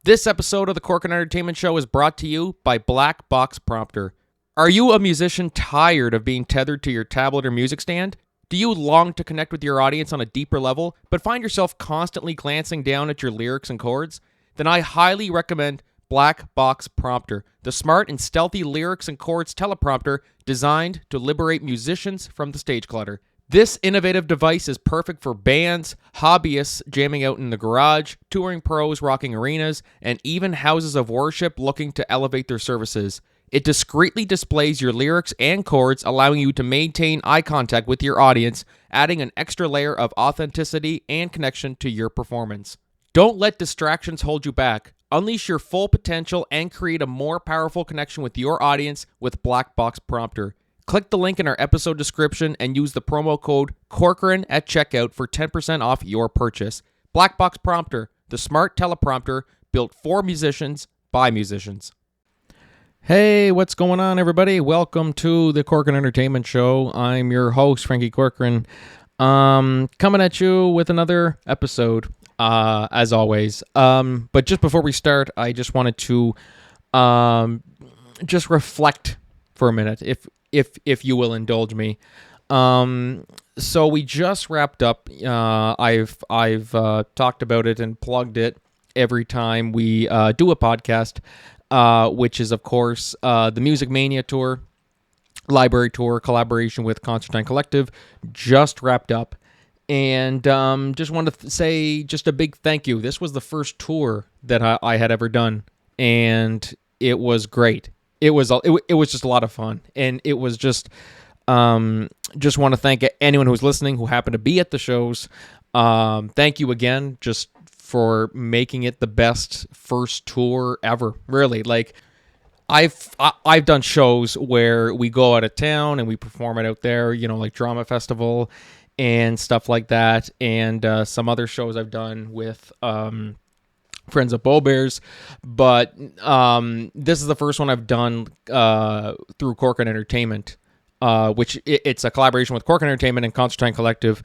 This episode of the Corcoran Entertainment Show is brought to you by Black Box Prompter. Are you a musician tired of being tethered to your tablet or music stand? Do you long to connect with your audience on a deeper level, but find yourself constantly glancing down at your lyrics and chords? Then I highly recommend Black Box Prompter, the smart and stealthy lyrics and chords teleprompter designed to liberate musicians from the stage clutter. This innovative device is perfect for bands, hobbyists jamming out in the garage, touring pros rocking arenas, and even houses of worship looking to elevate their services. It discreetly displays your lyrics and chords, allowing you to maintain eye contact with your audience, adding an extra layer of authenticity and connection to your performance. Don't let distractions hold you back. Unleash your full potential and create a more powerful connection with your audience with Black Box Prompter. Click the link in our episode description and use the promo code Corcoran at checkout for 10% off your purchase. Black Box Prompter, the smart teleprompter built for musicians by musicians. Hey, what's going on, everybody? Welcome to the Corcoran Entertainment Show. I'm your host, Franky Corcoran, coming at you with another episode, as always. But just before we start, I just wanted to just reflect for a minute, if you will indulge me. So we just wrapped up. I've talked about it and plugged it every time we do a podcast, which is, of course, the Music Mania Tour, Library Tour, collaboration with Concertine Collective, just wrapped up. And just wanted to say just a big thank you. This was the first tour that I had ever done, and it was great. It was just a lot of fun, and it was just want to thank anyone who's listening who happened to be at the shows. Thank you again, just for making it the best first tour ever. Really, like I've done shows where we go out of town and we perform it out there, you know, like Drama Festival and stuff like that, and some other shows I've done with Friends of Bow Bears, but this is the first one I've done through Corcoran Entertainment, which it's a collaboration with Corcoran Entertainment and Concertine Collective,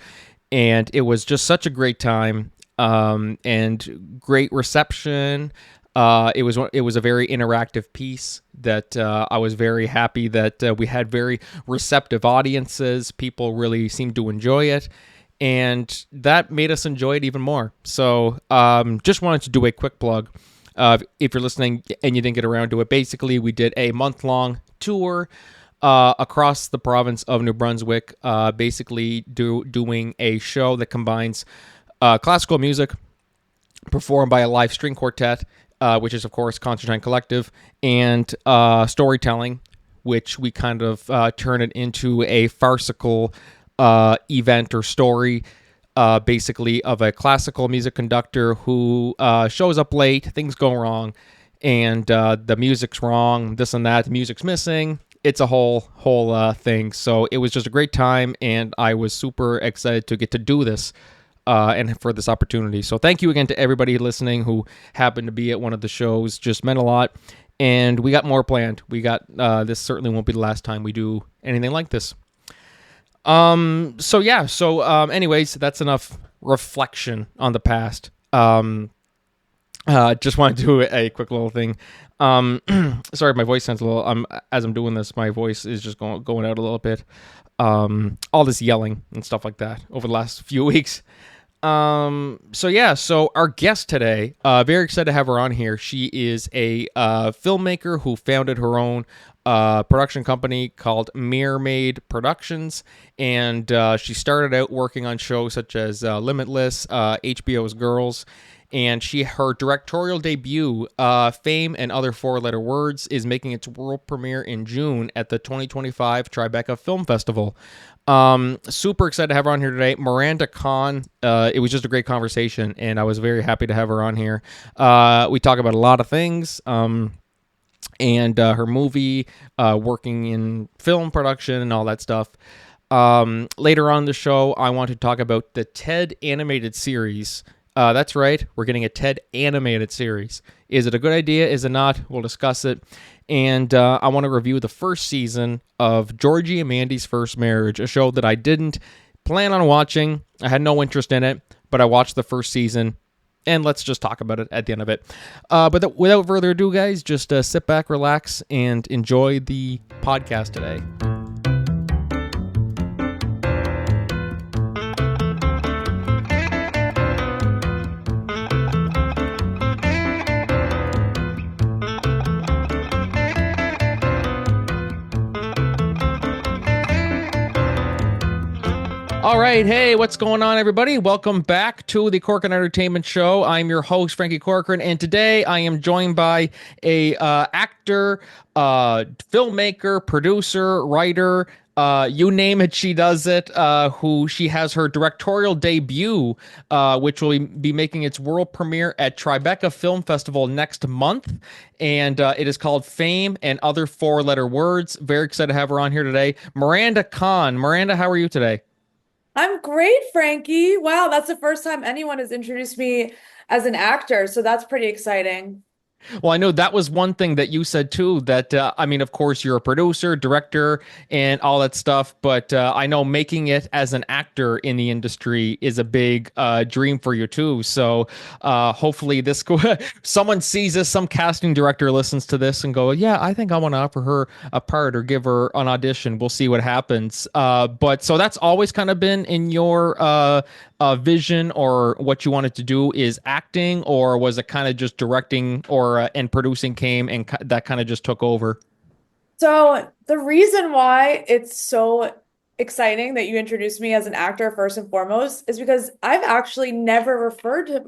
and it was just such a great time and great reception. It was a very interactive piece that I was very happy that we had very receptive audiences. People really seemed to enjoy it, and that made us enjoy it even more. So just wanted to do a quick plug. If you're listening and you didn't get around to it, basically we did a month-long tour across the province of New Brunswick, basically doing a show that combines classical music performed by a live string quartet, which is, of course, Concertine Collective, and storytelling, which we kind of turn it into a farcical event or story, basically of a classical music conductor who shows up late, things go wrong, and the music's wrong, this and that, the music's missing. It's a whole thing. So it was just a great time, and I was super excited to get to do this and for this opportunity. So thank you again to everybody listening who happened to be at one of the shows. Just meant a lot, and we got more planned. We got this certainly won't be the last time we do anything like this. Anyways, that's enough reflection on the past. Just want to do a quick little thing. Sorry, my voice sounds a little, as I'm doing this, my voice is just going out a little bit. All this yelling and stuff like that over the last few weeks. So our guest today, very excited to have her on here. She is a filmmaker who founded her own production company called MIRMADE Productions, and she started out working on shows such as Limitless, HBO's Girls, and her directorial debut, Fame and Other Four-Letter Words, is making its world premiere in June at the 2025 Tribeca Film Festival. Super excited to have her on here today. Miranda Kahn, it was just a great conversation, and I was very happy to have her on here. We talk about a lot of things, and her movie, working in film production and all that stuff. Later on in the show, I want to talk about the TED animated series. That's right, we're getting a TED animated series. Is it a good idea? Is it not? We'll discuss it. And I want to review the first season of Georgie and Mandy's First Marriage, a show that I didn't plan on watching. I had no interest in it, but I watched the first season, and let's just talk about it at the end of it. Without further ado, guys, just sit back, relax, and enjoy the podcast today. All right, hey, what's going on, everybody? Welcome back to the Corcoran Entertainment Show. I'm your host, Franky Corcoran, and today I am joined by a actor, filmmaker, producer, writer, you name it, she does it. Who she has her directorial debut, which will be making its world premiere at Tribeca Film Festival next month, and it is called Fame and Other Four-Letter Words. Very excited to have her on here today, Miranda Kahn. Miranda, how are you today? I'm great, Frankie. Wow, that's the first time anyone has introduced me as an actor, so that's pretty exciting. Well, I know that was one thing that you said too. That I mean, of course, you're a producer, director, and all that stuff. But I know making it as an actor in the industry is a big dream for you too. So hopefully, this someone sees this, some casting director listens to this and go, "Yeah, I think I want to offer her a part or give her an audition." We'll see what happens. But so that's always kind of been in your vision, or what you wanted to do is acting, or was it kind of just directing or and producing came and that kind of just took over? So, the reason why it's so exciting that you introduced me as an actor first and foremost is because I've actually never referred to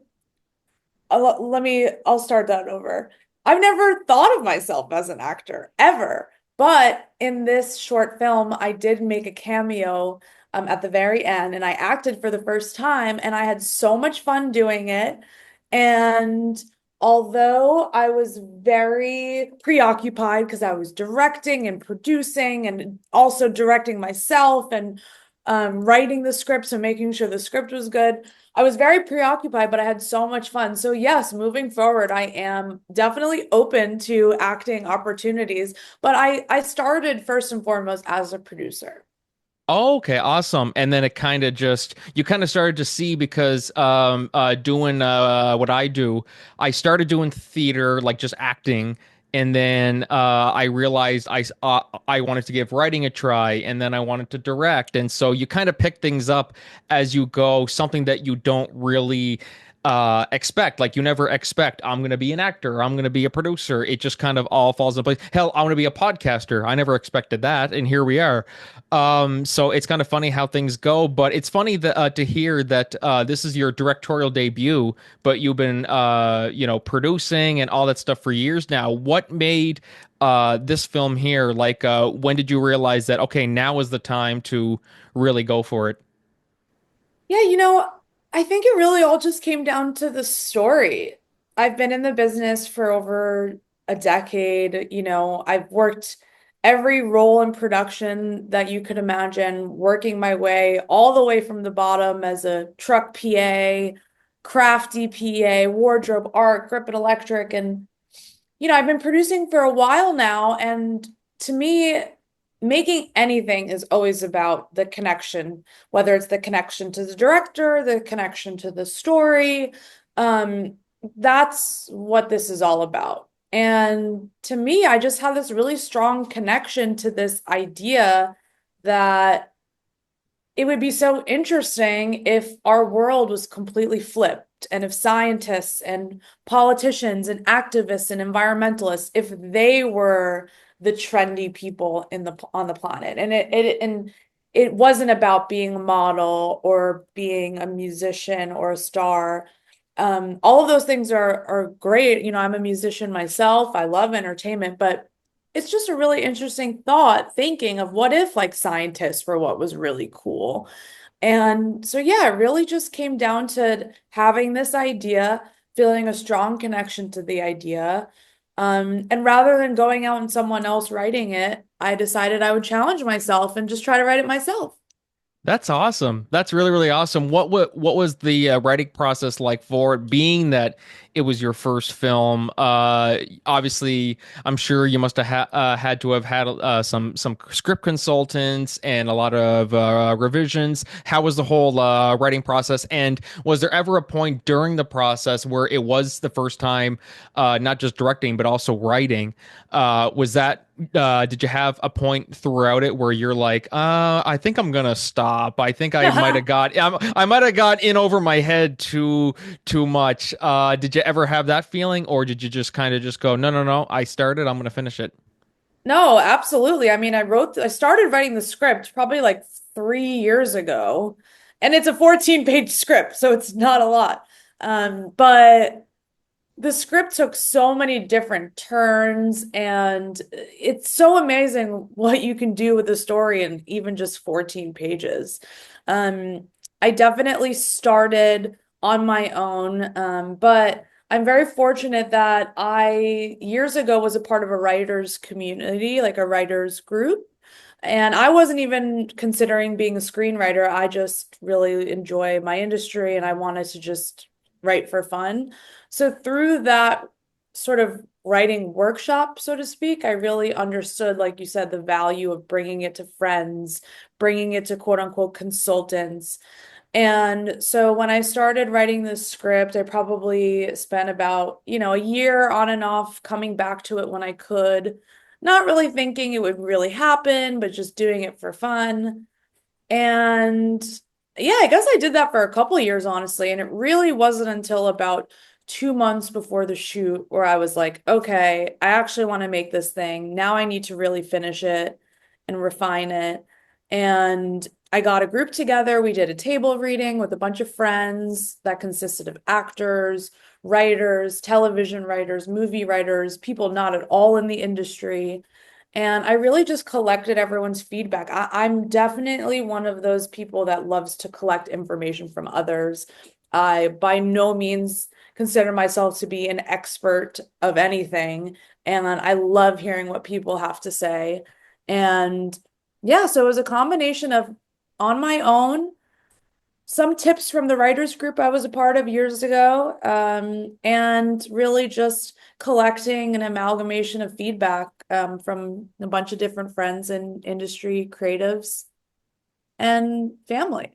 I'll start that over. I've never thought of myself as an actor ever. But in this short film, I did make a cameo at the very end, and I acted for the first time, and I had so much fun doing it. And although I was very preoccupied because I was directing and producing and also directing myself and writing the scripts and making sure the script was good. I was very preoccupied, but I had so much fun. So, yes, moving forward, I am definitely open to acting opportunities, but I started first and foremost as a producer. Oh, okay, awesome. And then it kind of just you kind of started to see because doing what I do, I started doing theater, like just acting, and then I realized I wanted to give writing a try, and then I wanted to direct, and so you kind of pick things up as you go, something that you don't really expect. Like you never expect I'm going to be an actor, I'm going to be a producer. It just kind of all falls into place. Hell, I want to be a podcaster. I never expected that, and here we are. So it's kind of funny how things go, but it's funny that to hear that this is your directorial debut, but you've been producing and all that stuff for years now. What made this film here? Like when did you realize that okay, now is the time to really go for it? Yeah, I think it really all just came down to the story. I've been in the business for over a decade. I've worked every role in production that you could imagine, working my way all the way from the bottom as a truck PA, crafty PA, wardrobe, art, grip and electric. And I've been producing for a while now, and to me, making anything is always about the connection, whether it's the connection to the director, the connection to the story. Um, that's what this is all about. And to me, I just have this really strong connection to this idea that it would be so interesting if our world was completely flipped and if scientists and politicians and activists and environmentalists, if they were the trendy people on the planet. And it wasn't about being a model or being a musician or a star. All of those things are great. I'm a musician myself. I love entertainment, but it's just a really interesting thought thinking of what if like scientists were what was really cool. And so yeah, it really just came down to having this idea, feeling a strong connection to the idea. And rather than going out and someone else writing it, I decided I would challenge myself and just try to write it myself. That's awesome. That's really, really awesome. What was the writing process like for it, being that it was your first film? Obviously, I'm sure you must have had to have had some script consultants and a lot of revisions. How was the whole writing process? And was there ever a point during the process where it was the first time, not just directing but also writing? Was that did you have a point throughout it where you're like, I think I'm gonna stop. I think I might have got in over my head too much. Did you ever have that feeling, or did you just kind of just go, no, no, no, I started, I'm gonna finish it? No, absolutely. I mean, I started writing the script probably like 3 years ago, and it's a 14-page script, so it's not a lot. But the script took so many different turns, and it's so amazing what you can do with a story in even just 14 pages. Um, I definitely started on my own, but I'm very fortunate that I years ago was a part of a writers community, like a writers group. And I wasn't even considering being a screenwriter. I just really enjoy my industry and I wanted to just write for fun. So through that sort of writing workshop, so to speak, I really understood, like you said, the value of bringing it to friends, bringing it to quote unquote consultants. And so when I started writing this script, I probably spent about, a year on and off coming back to it when I could, not really thinking it would really happen, but just doing it for fun. And yeah, I guess I did that for a couple of years, honestly. And it really wasn't until about 2 months before the shoot where I was like, okay, I actually want to make this thing. Now I need to really finish it and refine it. And I got a group together. We did a table reading with a bunch of friends that consisted of actors, writers, television writers, movie writers, people not at all in the industry. And I really just collected everyone's feedback. I'm definitely one of those people that loves to collect information from others. I by no means consider myself to be an expert of anything. And I love hearing what people have to say. And yeah, so it was a combination of on my own some tips from the writers group I was a part of years ago, and really just collecting an amalgamation of feedback from a bunch of different friends and industry creatives and family.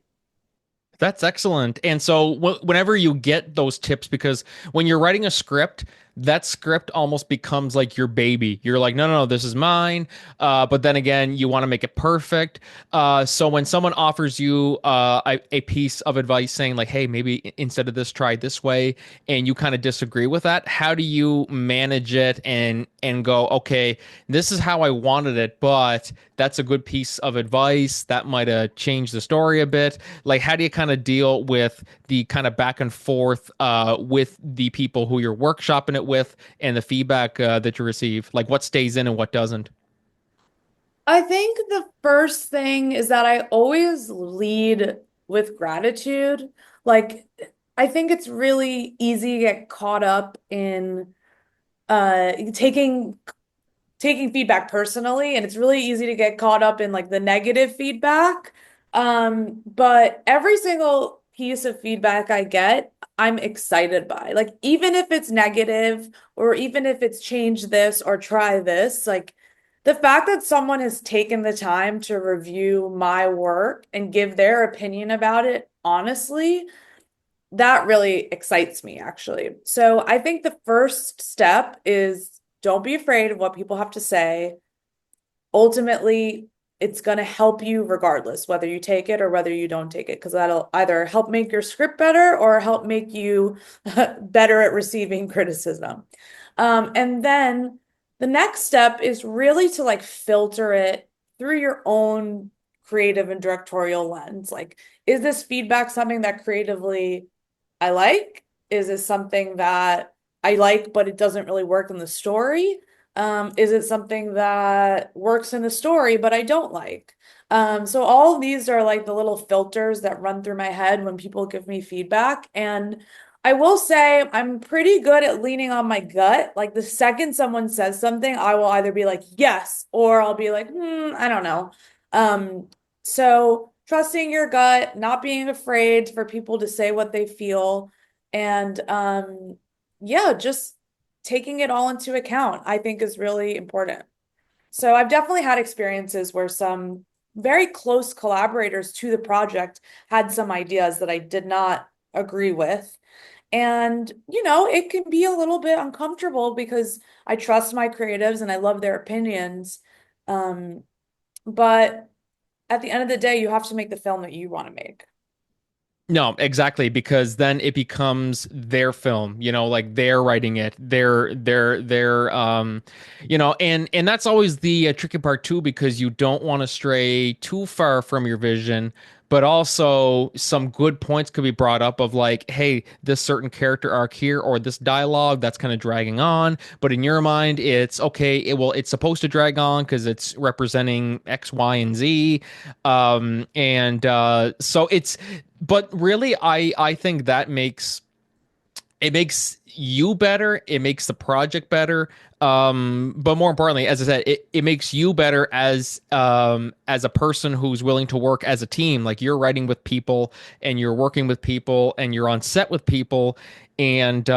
That's excellent. And so whenever you get those tips, because when you're writing a script, that script almost becomes like your baby. You're like, no, no, no, this is mine. But then again, you want to make it perfect. So when someone offers you a piece of advice saying like, hey, maybe instead of this, try this way, and you kind of disagree with that, how do you manage it and go, okay, this is how I wanted it, but that's a good piece of advice that might have changed the story a bit. Like, how do you kind of deal with the kind of back and forth with the people who you're workshopping it with and the feedback that you receive? Like, what stays in and what doesn't? I think the first thing is that I always lead with gratitude. Like, I think it's really easy to get caught up in taking feedback personally, and it's really easy to get caught up in like the negative feedback. But every single piece of feedback I get, I'm excited by. Like even if it's negative or even if it's change this or try this, like the fact that someone has taken the time to review my work and give their opinion about it honestly, that really excites me actually. So I think the first step is don't be afraid of what people have to say. Ultimately, it's going to help you regardless, whether you take it or whether you don't take it, because that'll either help make your script better or help make you better at receiving criticism. And then the next step is really to like filter it through your own creative and directorial lens. Like, is this feedback something that creatively I like? Is this something that I like, but it doesn't really work in the story? Is it something that works in the story, but I don't like? So all of these are like the little filters that run through my head when people give me feedback. And I will say I'm pretty good at leaning on my gut. Like the second someone says something, I will either be like, yes, or I'll be like, I don't know. Um, so trusting your gut, not being afraid for people to say what they feel, and yeah, just taking it all into account, I think is really important. So I've definitely had experiences where some very close collaborators to the project had some ideas that I did not agree with. And, it can be a little bit uncomfortable because I trust my creatives and I love their opinions. Um, but at the end of the day, you have to make the film that you want to make. No, exactly, because then it becomes their film, like they're writing it. And that's always the tricky part too, because you don't want to stray too far from your vision, but also some good points could be brought up of like, hey, this certain character arc here or this dialogue that's kind of dragging on, but in your mind it's okay, it's supposed to drag on because it's representing X, Y, and Z. And so it's but really, I think that makes you better. It makes the project better. But more importantly, as I said, it makes you better as a person who's willing to work as a team. Like you're writing with people and you're working with people and you're on set with people. And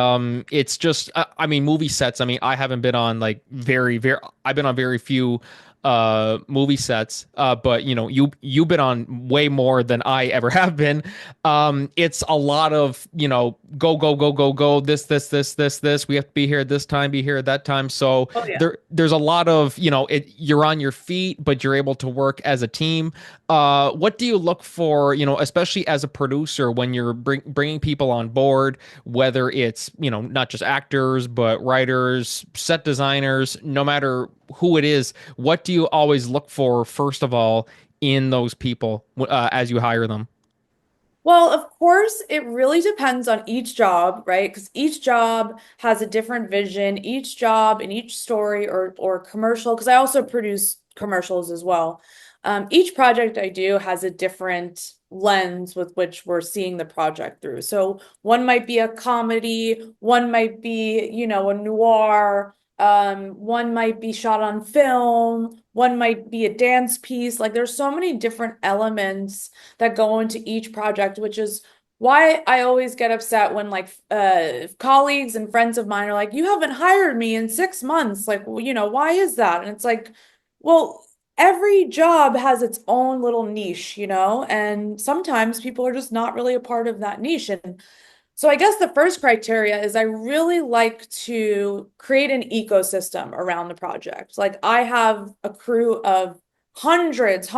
it's just, I mean, movie sets. I mean, I haven't been on like I've been on very few movie sets, but you've been on way more than I ever have been. It's a lot of go go go go go, this, we have to be here at this time, be here at that time. So Oh yeah. there's a lot of you're on your feet but you're able to work as a team. What do you look for, especially as a producer when you're bringing people on board, whether it's not just actors but writers, set designers, no matter who it is? What do you always look for first of all in those people as you hire them? Well, of course, it really depends on each job, right? Because each job has a different vision, each job and each story or commercial, because I also produce commercials as well. Each project I do has a different lens with which we're seeing the project through. So one might be a comedy, one might be, a noir, one might be shot on film, one might be a dance piece. Like there's so many different elements that go into each project, which is why I always get upset when like colleagues and friends of mine are like, "You haven't hired me in 6 months." Like, well, why is that? And it's like, well, every job has its own little niche, and sometimes people are just not really a part of that niche. And so I guess the first criteria is I really like to create an ecosystem around the project. Like I have a crew of hundreds,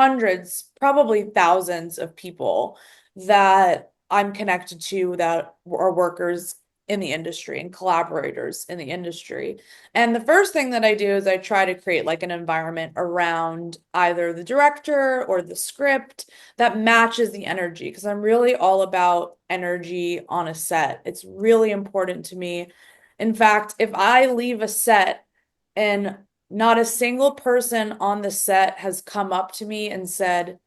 probably thousands of people that I'm connected to that are workers in the industry and collaborators in the industry. And the first thing that I do is I try to create like an environment around either the director or the script that matches the energy because I'm really all about energy on a set. It's really important to me. In fact, if I leave a set and not a single person on the set has come up to me and said,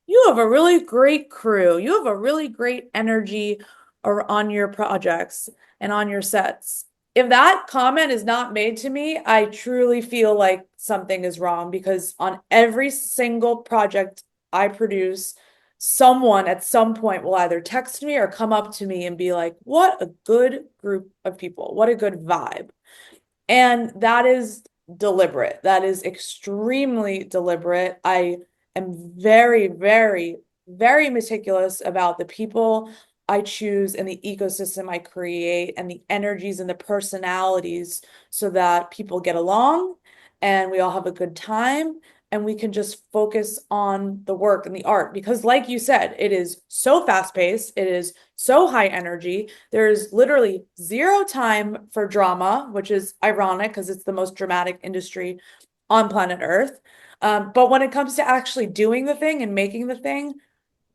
"You have a really great crew. You have a really great energy or on your projects and on your sets." If that comment is not made to me, I truly feel like something is wrong because on every single project I produce, someone at some point will either text me or come up to me and be like, "What a good group of people. What a good vibe." And that is deliberate. That is extremely deliberate. I am very meticulous about the people I choose and the ecosystem I create and the energies and the personalities so that people get along and we all have a good time and we can just focus on the work and the art. Because, like you said, it is so fast paced, it is so high energy. There's literally zero time for drama, which is ironic because it's the most dramatic industry on planet Earth. But when it comes to actually doing the thing and making the thing,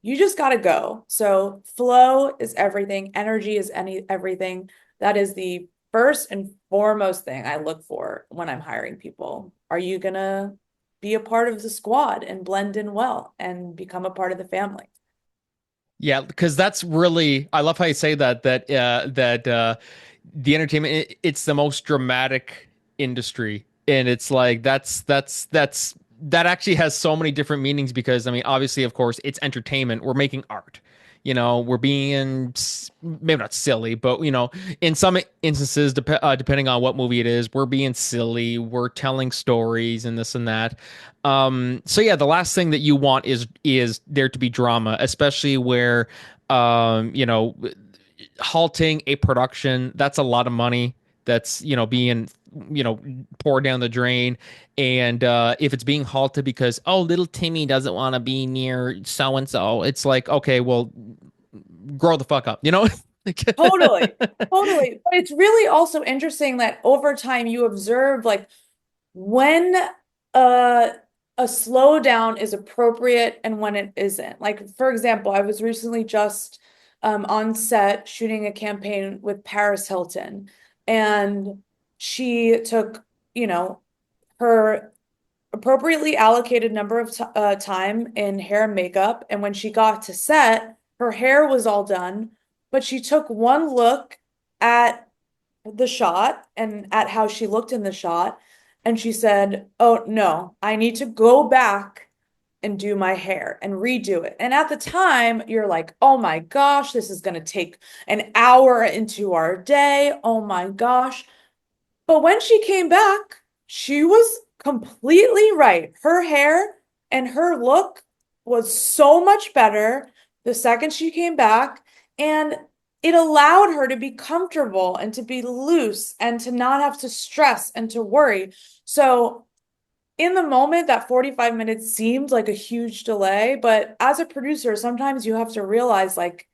you just got to go. So flow is everything. Energy is everything. That is the first and foremost thing I look for when I'm hiring people. Are you gonna be a part of the squad and blend in well and become a part of the family? Yeah, because that's really, I love how you say that the entertainment it's the most dramatic industry, and it's like that's that actually has so many different meanings because I mean, obviously, of course, it's entertainment. We're making art. We're being maybe not silly, but in some instances, depending on what movie it is, we're being silly. We're telling stories and this and that. So yeah, the last thing that you want is there to be drama, especially where halting a production, that's a lot of money that's being poured down the drain. And if it's being halted because little Timmy doesn't want to be near so and so, it's like, okay, well, grow the fuck up. Like, Totally. Totally. But it's really also interesting that over time you observe like when a a slowdown is appropriate and when it isn't. Like for example, I was recently just on set shooting a campaign with Paris Hilton, and she took, you know, her appropriately allocated number of time in hair and makeup, and when she got to set, her hair was all done, but she took one look at the shot and at how she looked in the shot. And she said, "Oh no, I need to go back and do my hair and redo it." And at the time, you're like, "Oh my gosh, this is going to take an hour into our day. Oh my gosh." But when she came back, she was completely right. Her hair and her look was so much better the second she came back. And it allowed her to be comfortable and to be loose and to not have to stress and to worry. So, in the moment, that 45 minutes seemed like a huge delay. But as a producer, sometimes you have to realize like,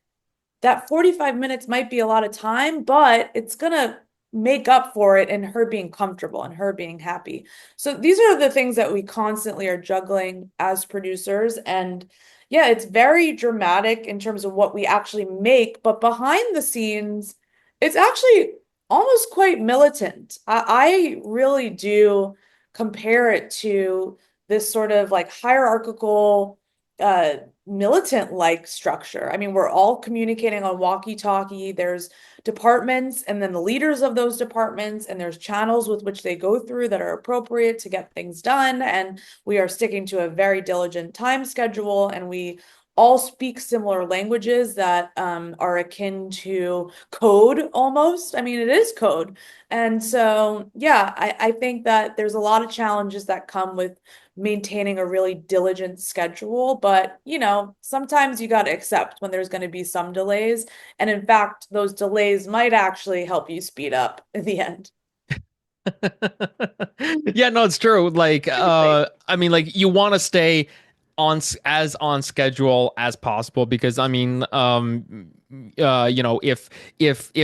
that 45 minutes might be a lot of time, but it's gonna make up for it in her being comfortable and her being happy. So these are the things that we constantly are juggling as producers. And yeah, it's very dramatic in terms of what we actually make, but behind the scenes, it's actually almost quite militant. I really do compare it to this sort of like hierarchical uh militant like structure. I mean, we're all communicating on walkie-talkie. There's departments and then the leaders of those departments, and there's channels with which they go through that are appropriate to get things done. And we are sticking to a very diligent time schedule, and we all speak similar languages that are akin to code almost. I mean, it is code. And so, yeah, I think that there's a lot of challenges that come with maintaining a really diligent schedule. But, sometimes you got to accept when there's going to be some delays. And in fact, those delays might actually help you speed up in the end. Yeah, no, it's true. Like, Typically. I mean, like you want to stay as on schedule as possible because I mean, if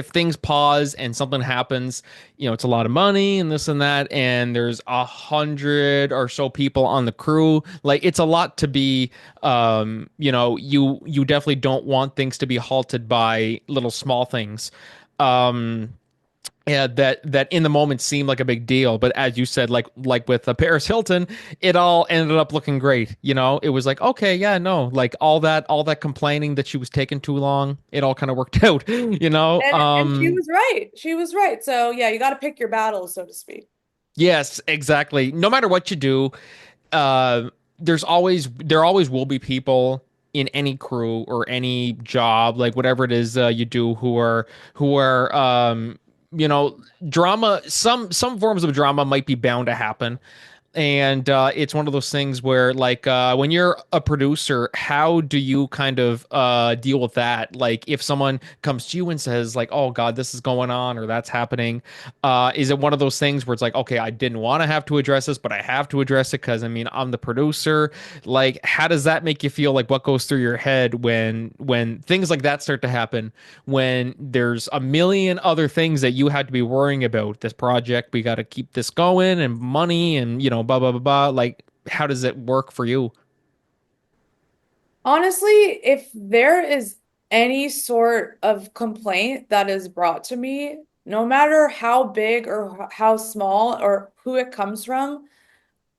things pause and something happens, it's a lot of money and this and that, and there's 100 or so people on the crew. Like, it's a lot to be, you definitely don't want things to be halted by little small things. Um, yeah, that in the moment seemed like a big deal, but as you said, like with Paris Hilton, it all ended up looking great. It was like, okay, yeah, no, like all that complaining that she was taking too long, it all kind of worked out. And she was right. She was right. So yeah, you got to pick your battles, so to speak. Yes, exactly. No matter what you do, uh, there always will be people in any crew or any job, like whatever it is you do, who are drama. Some forms of drama might be bound to happen. And it's one of those things where, like, when you're a producer, how do you kind of deal with that? Like, if someone comes to you and says, like, "Oh God, this is going on," or "That's happening," is it one of those things where it's like, "Okay, I didn't want to have to address this, but I have to address it because I mean, I'm the producer." Like, how does that make you feel? Like, what goes through your head when things like that start to happen? When there's a million other things that you had to be worrying about. This project, we got to keep this going, and money, and blah blah blah blah. Like, how does it work for you? Honestly, if there is any sort of complaint that is brought to me, no matter how big or how small or who it comes from,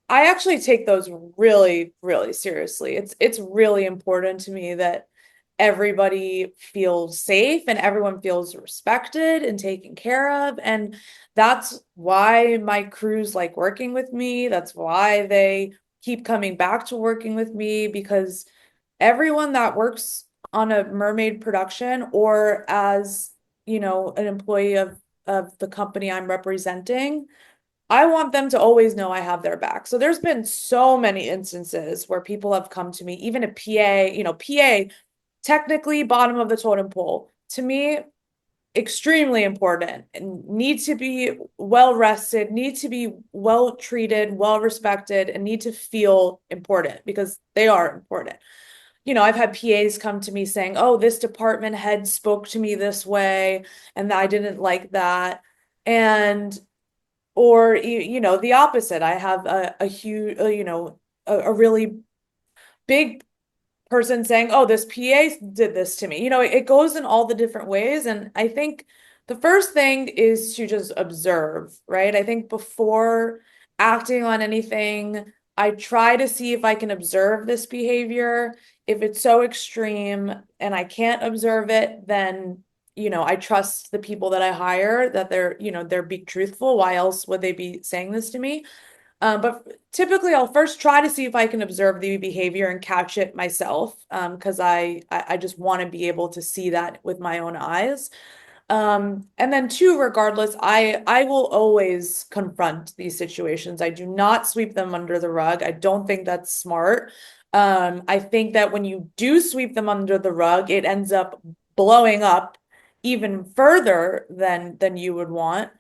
I actually take those really, really seriously. It's really important to me that everybody feels safe and everyone feels respected and taken care of. And that's why my crews like working with me. That's why they keep coming back to working with me because everyone that works on a mermaid production or as, an employee of the company I'm representing, I want them to always know I have their back. So there's been so many instances where people have come to me, even a PA, PA, technically bottom of the totem pole. To me, extremely important and need to be well rested, need to be well treated, well respected, and need to feel important because they are important. I've had PAs come to me saying, "Oh, this department head spoke to me this way, and I didn't like that." And or the opposite. I have a huge, a really big person saying, "Oh, this PA did this to me." It goes in all the different ways. And I think the first thing is to just observe, right? I think before acting on anything, I try to see if I can observe this behavior. If it's so extreme and I can't observe it, then, I trust the people that I hire that they're being truthful. Why else would they be saying this to me? But typically, I'll first try to see if I can observe the behavior and catch it myself, because I just want to be able to see that with my own eyes. And then two, regardless, I will always confront these situations. I do not sweep them under the rug. I don't think that's smart. I think that when you do sweep them under the rug, it ends up blowing up even further than you would want.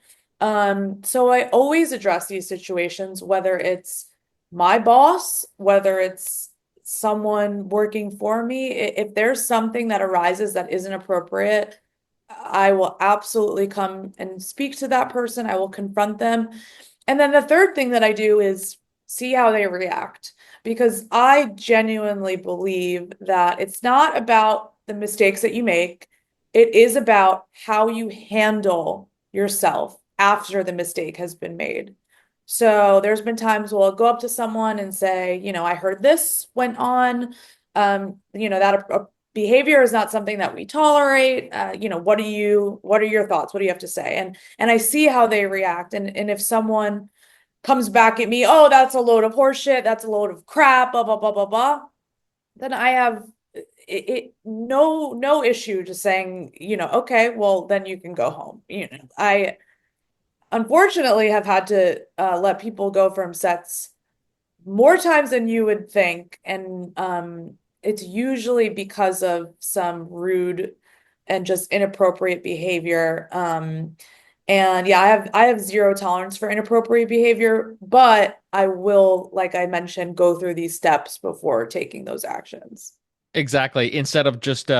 So I always address these situations, whether it's my boss, whether it's someone working for me. If there's something that arises that isn't appropriate, I will absolutely come and speak to that person. I will confront them. And then the third thing that I do is see how they react because I genuinely believe that it's not about the mistakes that you make. It is about how you handle yourself after the mistake has been made. So there's been times where I'll go up to someone and say, I heard this went on. That behavior is not something that we tolerate. What are your thoughts? What do you have to say? And I see how they react. And if someone comes back at me, "Oh, that's a load of horseshit, that's a load of crap, blah, blah, blah, blah, blah," then I have no issue just saying, "Okay, well, then you can go home." I unfortunately have had to let people go from sets more times than you would think. And it's usually because of some rude and just inappropriate behavior. And yeah, I have zero tolerance for inappropriate behavior, but I will, like I mentioned, go through these steps before taking those actions. Exactly. Instead of just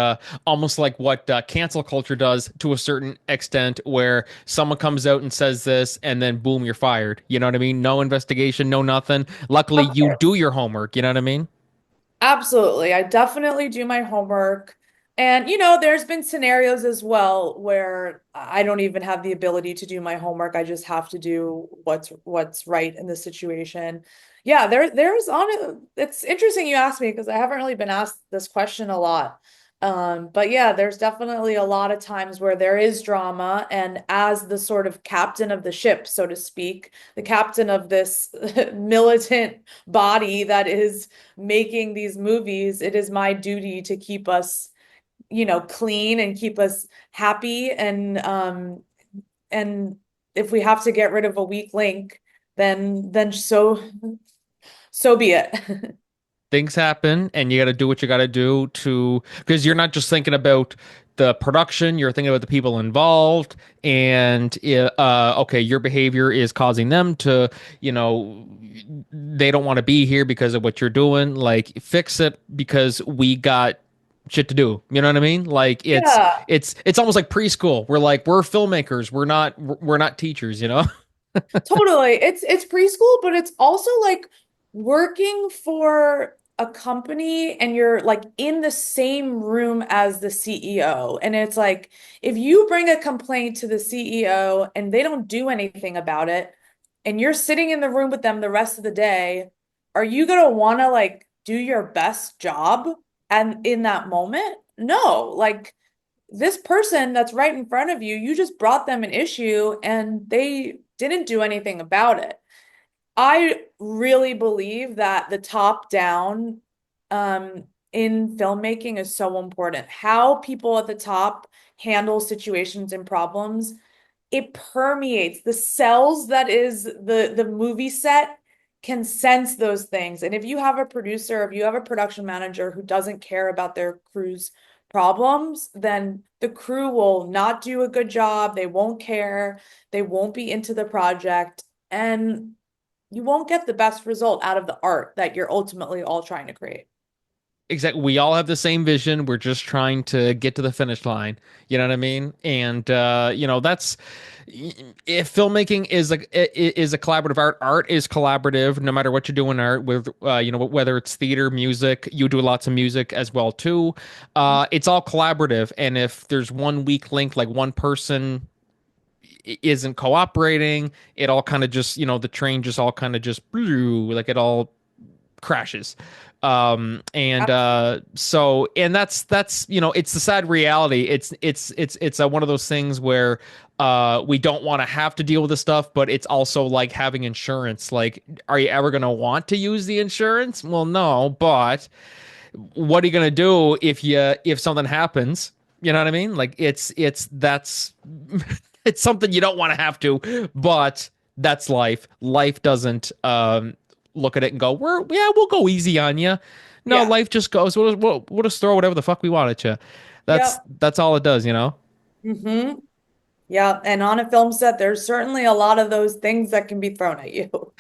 almost like what cancel culture does to a certain extent, where someone comes out and says this and then boom, you're fired. You know what I mean? No investigation, no nothing. Luckily, Of you course. do your homework. You know what I mean? Absolutely. I definitely do my homework. And, there's been scenarios as well where I don't even have the ability to do my homework. I just have to do what's right in the situation. Yeah, there's on it. It's interesting you asked me because I haven't really been asked this question a lot. But yeah, there's definitely a lot of times where there is drama, and as the sort of captain of the ship, so to speak, the captain of this militant body that is making these movies, it is my duty to keep us, clean and keep us happy. And if we have to get rid of a weak link, then so be it. Things happen and you got to do what you got to do to, because you're not just thinking about the production, you're thinking about the people involved. And okay, your behavior is causing them to, they don't want to be here because of what you're doing. Like, fix it because we got shit to do. You know what I mean? Like, it's Yeah. it's it's almost like preschool. We're filmmakers, we're not teachers, you know. Totally. It's preschool, but it's also like working for a company and you're like in the same room as the CEO. And it's like if you bring a complaint to the CEO and they don't do anything about it, and you're sitting in the room with them the rest of the day, are you gonna wanna like do your best job and in that moment? No, like this person that's right in front of you, you just brought them an issue and they didn't do anything about it. I really believe that the top down in filmmaking is so important. How people at the top handle situations and problems, it permeates. The cells that is the movie set can sense those things. And if you have a producer, if you have a production manager who doesn't care about their crew's problems, then the crew will not do a good job. They won't care. They won't be into the project. And you won't get the best result out of the art that you're ultimately all trying to create. Exactly. We all have the same vision. We're just trying to get to the finish line. You know what I mean? And that's if filmmaking is a collaborative art. Art is collaborative, no matter what you're doing. Art with whether it's theater, music. You do lots of music as well too. It's all collaborative. And if there's one weak link, like one person isn't cooperating, it all kind of just the train just all kind of just like it all crashes. And so and that's it's the sad reality. It's one of those things where we don't want to have to deal with this stuff, but it's also like having insurance. Like, are you ever going to want to use the insurance? Well, no, but what are you going to do if something happens? You know what I mean? Like it's that's it's something you don't want to have to, but that's life. Life doesn't look at it and go, we'll go easy on you. No, Yeah. life just goes, we'll just throw whatever the fuck we want at you. That's Yep. that's all it does, you know? Mm-hmm. Yeah. And on a film set, there's certainly a lot of those things that can be thrown at you.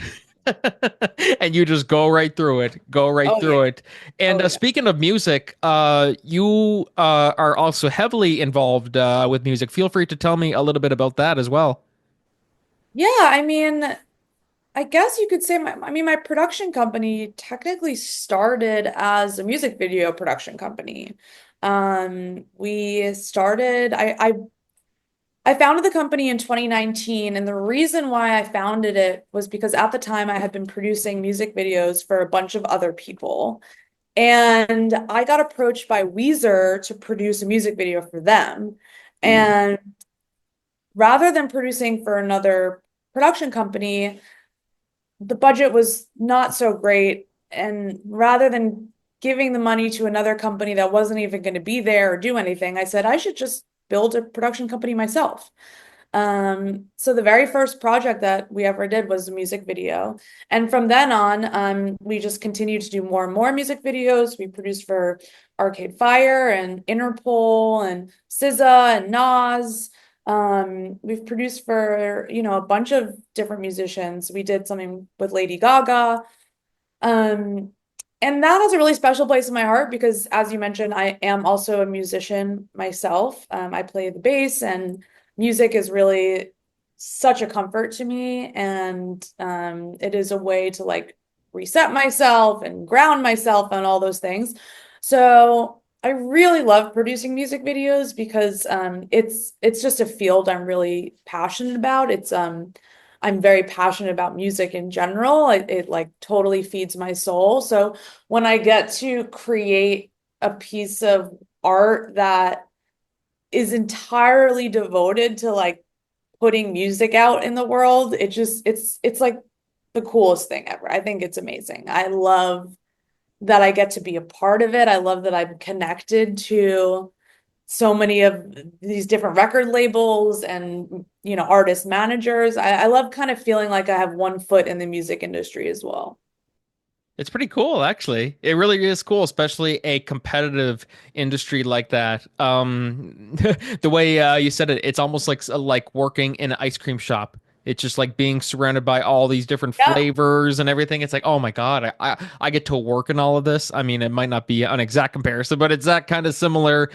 And you just go right through it, go right Oh yeah. through it. And Oh yeah. speaking of music, you are also heavily involved with music. Feel free to tell me a little bit about that as well. Yeah, I mean, I guess you could say my production company technically started as a music video production company. We started, I founded the company in 2019, and the reason why I founded it was because at the time I had been producing music videos for a bunch of other people. And I got approached by Weezer to produce a music video for them. And rather than producing for another production company, the budget was not so great. And rather than giving the money to another company that wasn't even going to be there or do anything, I said I should just build a production company myself. So the very first project that we ever did was a music video. And from then on, we just continued to do more and more music videos. We produced for Arcade Fire and Interpol and SZA and Nas. We've produced for, a bunch of different musicians. We did something with Lady Gaga. Um, and that has a really special place in my heart because, as you mentioned, I am also a musician myself. I play the bass, and music is really such a comfort to me. And it is a way to like reset myself and ground myself and all those things. So I really love producing music videos because it's just a field I'm really passionate about. I'm very passionate about music in general. It like totally feeds my soul. So when I get to create a piece of art that is entirely devoted to like putting music out in the world, it's like the coolest thing ever. I think it's amazing. I love that I get to be a part of it. I love that I'm connected to so many of these different record labels and artist managers. I love kind of feeling like I have one foot in the music industry as well. It's pretty cool, actually. It really is cool, especially a competitive industry like that. The way you said it, it's almost like working in an ice cream shop. It's just like being surrounded by all these different Yeah, flavors and everything. It's like, oh my God, I get to work in all of this. I mean, it might not be an exact comparison, but it's that kind of similar.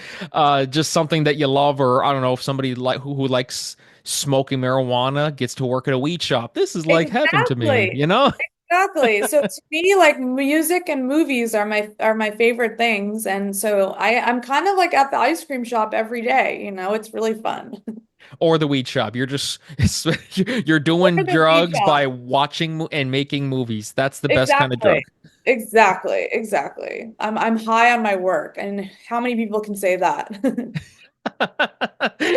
Just something that you love, or I don't know, if somebody like who likes smoking marijuana gets to work at a weed shop. This is like heaven to me, exactly. you know? Exactly. So to me, like music and movies are my favorite things. And so I'm kind of like at the ice cream shop every day, it's really fun. Or the weed shop. You're just you're Or doing the weed drugs by shop. watching and making movies. That's the best kind of Exactly. drug. Exactly. Exactly. I'm high on my work. And how many people can say that?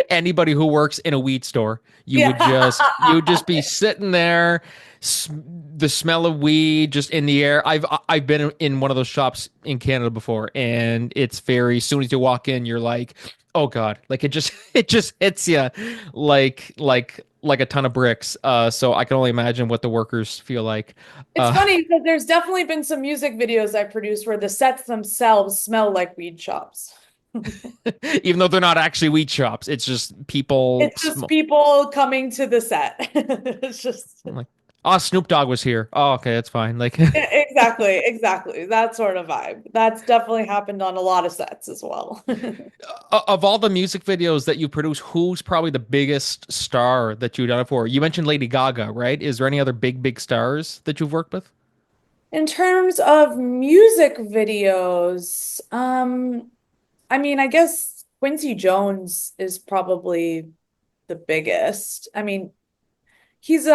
Anybody who works in a weed store, you would Yeah. just be sitting there, the smell of weed just in the air. I've been in one of those shops in Canada before, and it's very, as soon as you walk in, you're like, oh God, like it just it just hits you like a ton of bricks. So I can only imagine what the workers feel like. It's Uh, funny because there's definitely been some music videos I produced where the sets themselves smell like weed shops. even though they're not actually weed shops, it's just people It's just people coming to the set. It's just like, oh, Snoop Dogg was here. Oh, okay, that's fine. Like, exactly, exactly. That sort of vibe. That's definitely happened on a lot of sets as well. of all the music videos that you produce, who's probably the biggest star that you've done it for? You mentioned Lady Gaga, right? Is there any other big stars that you've worked with? In terms of music videos, I mean, I guess Quincy Jones is probably the biggest. I mean, he's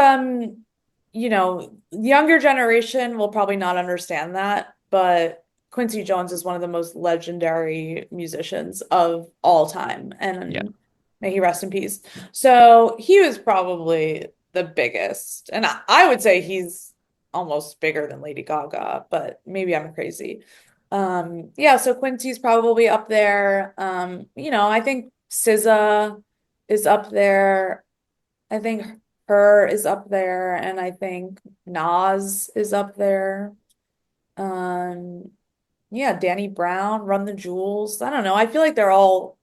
younger generation will probably not understand that, but Quincy Jones is one of the most legendary musicians of all time, Yeah. and may he rest in peace. So he was probably the biggest, and I would say he's almost bigger than Lady Gaga, but maybe I'm crazy. Yeah, so Quincy's probably up there. I think SZA is up there. I think her is up there, and I think Nas is up there. Um, yeah, Danny Brown, Run the Jewels. I don't know. I feel like they're all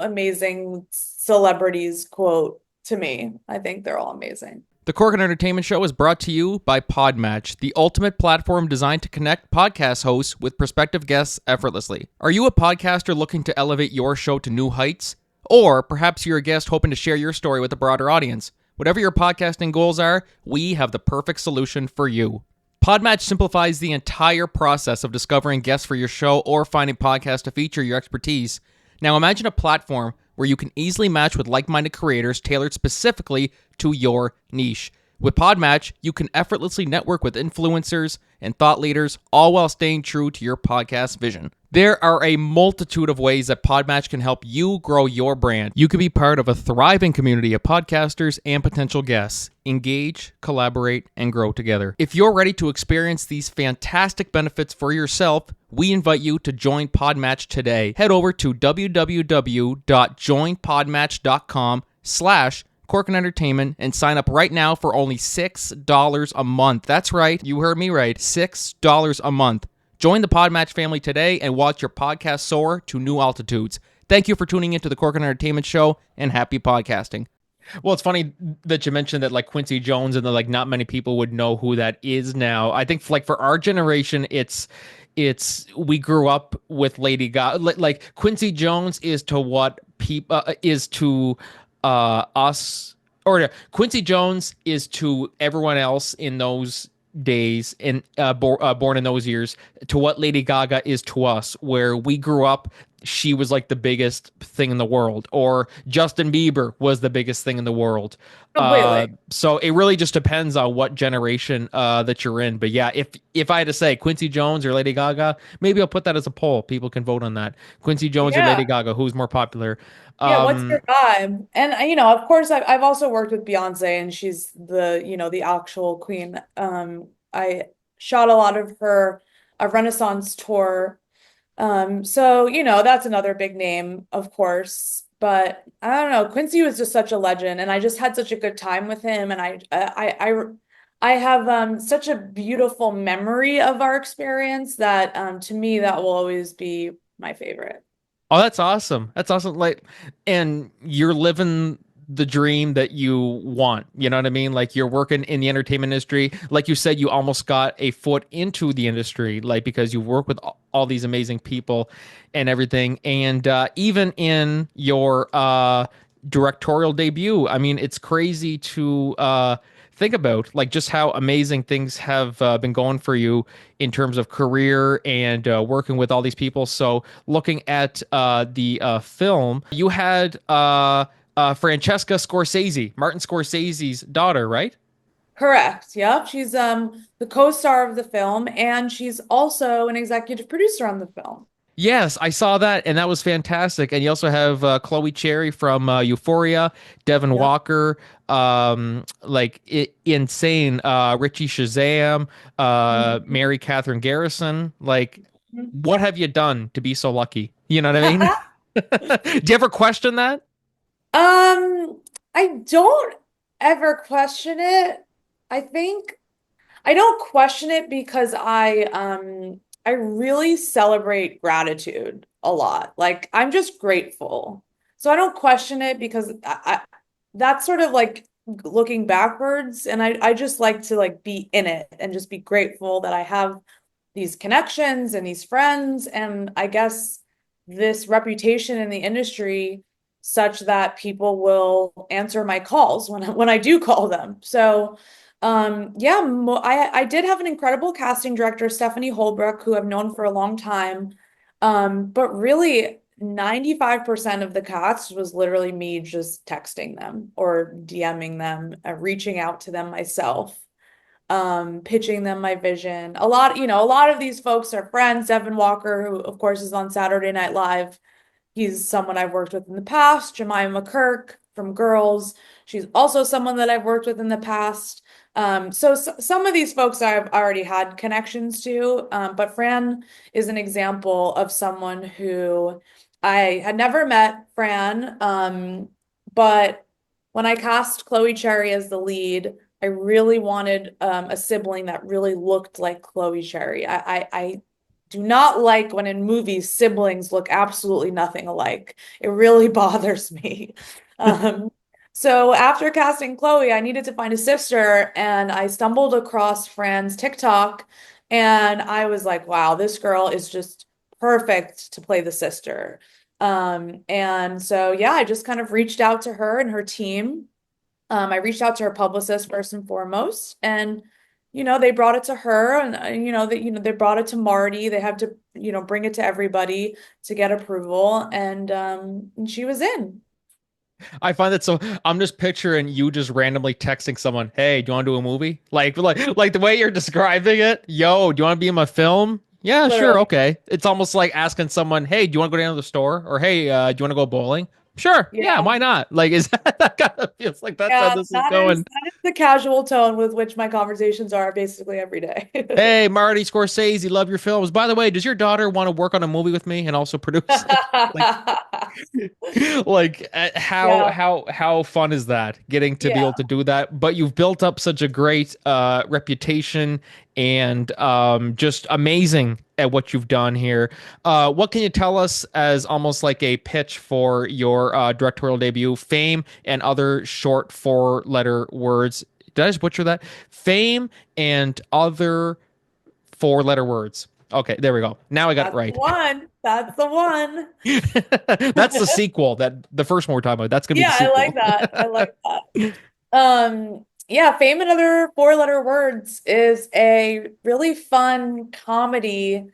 amazing celebrities, quote to me. I think they're all amazing. The Corkin Entertainment Show is brought to you by Podmatch, the ultimate platform designed to connect podcast hosts with prospective guests effortlessly. Are you a podcaster looking to elevate your show to new heights? Or perhaps you're a guest hoping to share your story with a broader audience? Whatever your podcasting goals are, we have the perfect solution for you. Podmatch simplifies the entire process of discovering guests for your show or finding podcasts to feature your expertise. Now imagine a platform where you can easily match with like-minded creators tailored specifically to your niche. With Podmatch, you can effortlessly network with influencers and thought leaders, all while staying true to your podcast vision. There are a multitude of ways that Podmatch can help you grow your brand. You can be part of a thriving community of podcasters and potential guests. Engage, collaborate, and grow together. If you're ready to experience these fantastic benefits for yourself, we invite you to join Podmatch today. Head over to www.joinpodmatch.com/Corkin Entertainment and sign up right now for only $6 a month. That's right, you heard me right, $6 a month. Join the Podmatch family today and watch your podcast soar to new altitudes. Thank you for tuning into the Corkin Entertainment Show, and happy podcasting. Well, it's funny that you mentioned that, like, Quincy Jones, and that, like, not many people would know who that is now. I think, like, for our generation, it's we grew up with Lady Gaga. Like, Quincy Jones is to what people is to us, or Quincy Jones is to everyone else in those days, and born in those years, to what Lady Gaga is to us, where we grew up. She was like the biggest thing in the world, or Justin Bieber was the biggest thing in the world. Completely. So it really just depends on what generation that you're in. But yeah, if I had to say Quincy Jones or Lady Gaga, maybe I'll put that as a poll. People can vote on that. Quincy Jones or Lady Yeah. Gaga, who's more popular? Yeah, what's Um, your vibe? And of course, I've also worked with Beyonce, and she's the actual queen. I shot a lot of her a Renaissance tour. So that's another big name, of course. But I don't know, Quincy was just such a legend, and I just had such a good time with him, and I have such a beautiful memory of our experience that to me that will always be my favorite. Oh, that's awesome. That's awesome. Like, and you're living the dream that you want. You know what I mean? Like, you're working in the entertainment industry. Like you said, you almost got a foot into the industry, like, because you work with all these amazing people and everything. And even in your directorial debut, I mean, it's crazy to think about, like, just how amazing things have been going for you in terms of career and working with all these people. So looking at the film, you had Francesca Scorsese, Martin Scorsese's daughter, right? Correct. Yep. She's the co-star of the film, and she's also an executive producer on the film. Yes, I saw that, and that was fantastic. And you also have Chloe Cherry from Euphoria, Devin Yep. Walker, insane, Richie Shazam, Mhm. Mary Catherine Garrison. Like, what have you done to be so lucky? You know what I mean? Do you ever question that? Um, I don't ever question it. I think I don't question it because I really celebrate gratitude a lot. Like I'm just grateful. So I don't question it because that's sort of like looking backwards and I just like to like be in it and just be grateful that I have these connections and these friends and I guess this reputation in the industry such that people will answer my calls when I do call them. So yeah, I did have an incredible casting director, Stephanie Holbrook, who I've known for a long time. But really 95% of the cast was literally me just texting them or DMing them, reaching out to them myself, pitching them my vision. A lot of these folks are friends. Devin Walker, who of course is on Saturday Night Live, he's someone I've worked with in the past. Jemima McKirk from Girls. She's also someone that I've worked with in the past. Some of these folks I've already had connections to, but Fran is an example of someone who I had never met Fran, but when I cast Chloe Cherry as the lead, I really wanted a sibling that really looked like Chloe Cherry. I do not like when in movies siblings look absolutely nothing alike. It really bothers me. Um, so after casting Chloe, I needed to find a sister, and I stumbled across Fran's TikTok, and I was like, wow, this girl is just perfect to play the sister. And so yeah, I just kind of reached out to her and her team. I reached out to her publicist first and foremost, and they brought it to her, and they brought it to Marty. They had to bring it to everybody to get approval, and she was in. I find that so. I'm just picturing you just randomly texting someone, "Hey, do you want to do a movie?" Like the way you're describing it. Yo, do you want to be in my film? Yeah, sure, Literally. okay. It's almost like asking someone, "Hey, do you want to go down to the store?" Or, "Hey, do you want to go bowling?" Sure, yeah, Yeah. why not? Like, is that kind of feels like that's how Yeah, this is that going? is the casual tone with which my conversations are basically every day. Hey, Marty Scorsese, love your films. By the way, does your daughter want to work on a movie with me and also produce it? Like, how Yeah. how fun is that getting to be Yeah. able to do that? But you've built up such a great reputation and just amazing at what you've done here. What can you tell us as almost like a pitch for your directorial debut, Fame and Other Short Four-Letter Words? Did I just butcher that? Fame and Other Four-Letter Words. Okay, there we go. Now I got it That's the right. one. That's the one. That's the sequel. That the first one we're talking about. That's gonna be the Yeah, I like sequel. that. I like that. Yeah, Fame and Other Four-Letter Words is a really fun comedy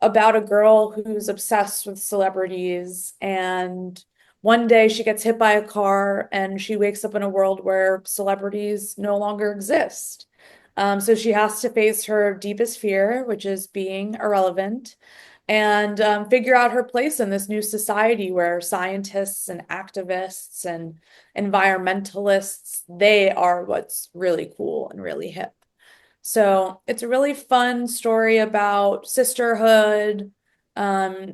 about a girl who's obsessed with celebrities. And one day she gets hit by a car and she wakes up in a world where celebrities no longer exist. So she has to face her deepest fear, which is being irrelevant, and figure out her place in this new society where scientists and activists and environmentalists, they are what's really cool and really hip. So it's a really fun story about sisterhood. Um,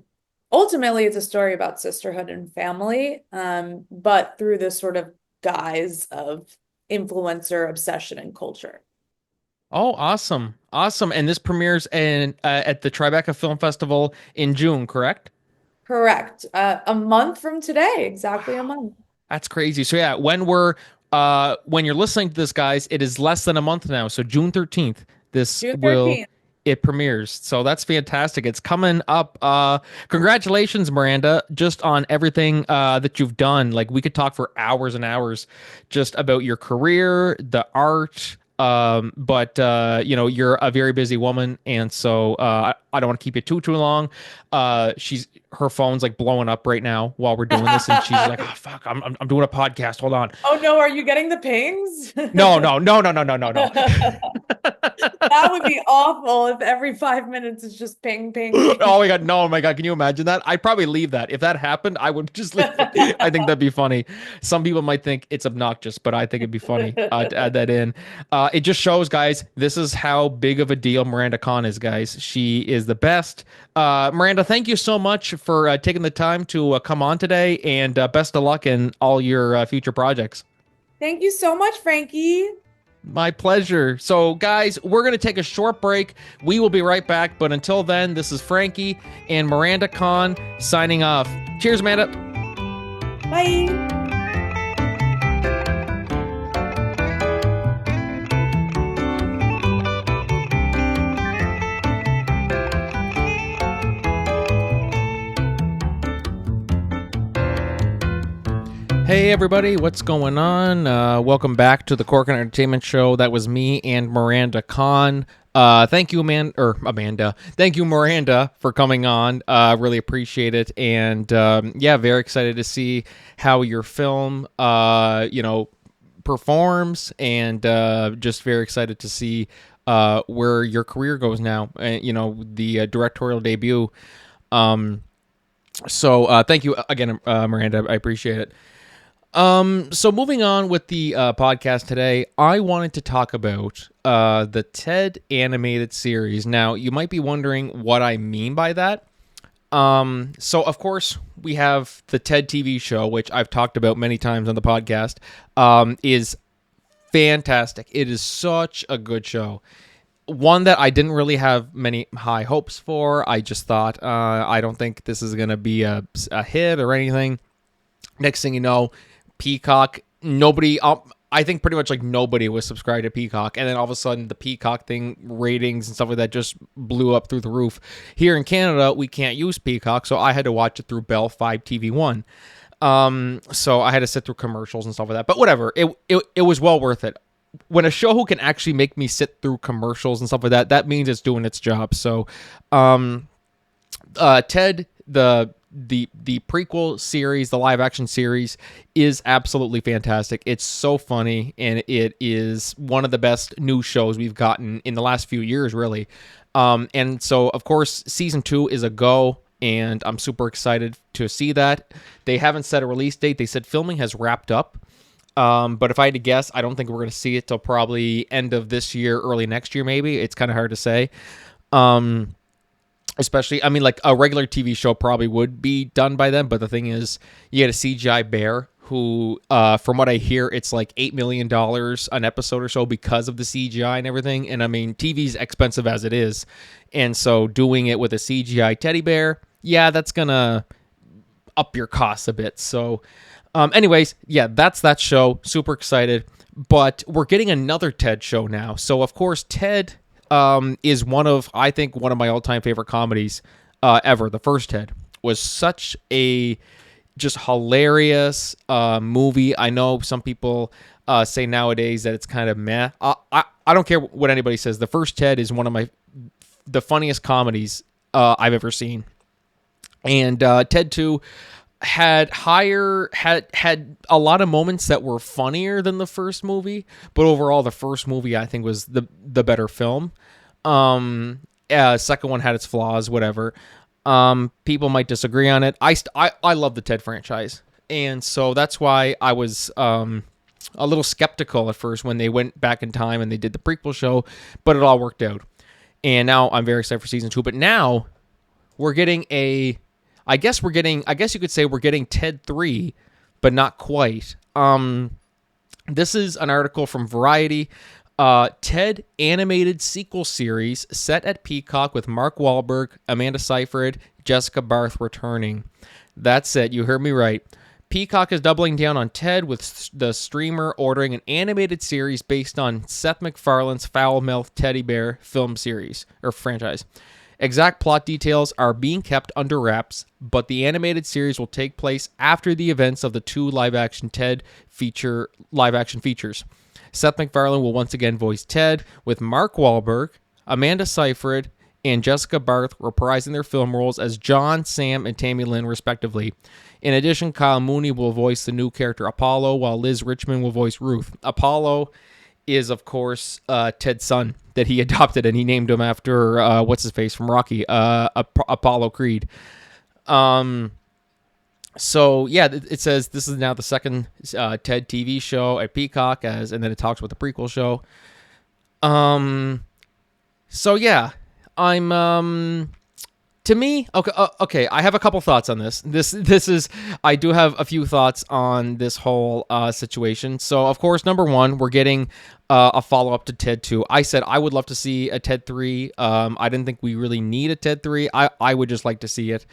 Ultimately, it's a story about sisterhood and family, but through this sort of guise of influencer obsession and culture. Oh, awesome. Awesome. And this premieres at the Tribeca Film Festival in June, correct? Correct. A month from today, exactly a month. That's crazy. So yeah, when you're listening to this, guys, it is less than a month now. So June 13th, this June will 13th. it premieres. So that's fantastic. It's coming up. Congratulations, Miranda, just on everything that you've done. Like we could talk for hours and hours just about your career, the art. But you're a very busy woman, and so I don't want to keep you too long. Her phone's like blowing up right now while we're doing this, and she's like, "Oh fuck, I'm doing a podcast. Hold on." Oh no, are you getting the pings? No, no, no, no, no, no, no, no. That would be awful if every 5 minutes is just ping, ping, ping. Oh my god, no, oh my god, can you imagine that? I'd probably leave that. If that happened, I would just leave it. I think that'd be funny. Some people might think it's obnoxious, but I think it'd be funny to add that in. It just shows, guys, this is how big of a deal Miranda Kahn is, guys. She is the best. Miranda, thank you so much for taking the time to come on today, and best of luck in all your future projects. Thank you so much, Frankie. My pleasure. So, guys, we're going to take a short break. We will be right back. But until then, this is Frankie and Miranda Kahn signing off. Cheers, Amanda. Bye. Hey everybody, what's going on? Welcome back to the Cork and Entertainment Show. That was me and Miranda Kahn. Thank you, Amanda. Thank you, Miranda, for coming on. Really appreciate it, and yeah, very excited to see how your film, performs, and just very excited to see where your career goes now. The directorial debut. So thank you again, Miranda. I appreciate it. So moving on with the podcast today, I wanted to talk about the TED animated series. Now, you might be wondering what I mean by that. So of course, we have the TED TV show, which I've talked about many times on the podcast, is fantastic. It is such a good show. One that I didn't really have many high hopes for. I just thought, I don't think this is going to be a hit or anything. Next thing you know, Peacock, nobody, I think pretty much like nobody was subscribed to Peacock, and then all of a sudden the Peacock thing, ratings and stuff like that just blew up through the roof. Here in Canada, we can't use Peacock, so I had to watch it through Bell 5 TV1. So I had to sit through commercials and stuff like that, but whatever, it was well worth it. When a show can actually make me sit through commercials and stuff like that, that means it's doing its job. So, TED, the prequel series, the live action series, is absolutely fantastic. It's so funny, and it is one of the best new shows we've gotten in the last few years, really. And so, of course, season 2 is a go, and I'm super excited to see that. They haven't set a release date. They said filming has wrapped up. But if I had to guess, I don't think we're going to see it till probably end of this year, early next year, maybe. It's kind of hard to say. Especially, I mean, like a regular TV show probably would be done by then, but the thing is, you had a CGI bear who, from what I hear, it's like $8 million an episode or so because of the CGI and everything. And I mean, TV's expensive as it is. And so doing it with a CGI teddy bear, yeah, that's going to up your costs a bit. So anyways, yeah, that's that show. Super excited. But we're getting another TED show now. So, of course, TED is one of my all-time favorite comedies ever. The first TED was such a just hilarious movie. I know some people say nowadays that it's kind of meh. I don't care what anybody says. The first TED is one of the funniest comedies I've ever seen. And TED 2 had a lot of moments that were funnier than the first movie, but overall the first movie I think was the better film. Second one had its flaws, whatever. People might disagree on it. I love the TED franchise, and so that's why I was a little skeptical at first when they went back in time and they did the prequel show, but it all worked out. And now I'm very excited for season 2. But now we're getting I guess you could say we're getting TED 3, but not quite. This is an article from Variety. TED animated sequel series set at Peacock with Mark Wahlberg, Amanda Seyfried, Jessica Barth returning. That's it. You heard me right. Peacock is doubling down on TED, with the streamer ordering an animated series based on Seth MacFarlane's foul-mouthed teddy bear film series or franchise. Exact plot details are being kept under wraps, but the animated series will take place after the events of the 2 live-action TED live-action features. Seth MacFarlane will once again voice TED, with Mark Wahlberg, Amanda Seyfried, and Jessica Barth reprising their film roles as John, Sam, and Tammy Lynn, respectively. In addition, Kyle Mooney will voice the new character Apollo, while Liz Richmond will voice Ruth. Apollo is, of course, Ted's son that he adopted, and he named him after what's his face from Rocky, Apollo Creed. Um, so yeah, it says this is now the second Ted TV show at Peacock, and then it talks about the prequel show. So yeah, I'm to me, okay. I have a couple thoughts on this. This is I do have a few thoughts on this whole situation. So of course, number one, we're getting a follow up to Ted 2. I said I would love to see a Ted 3. I didn't think we really need a Ted 3. I would just like to see it.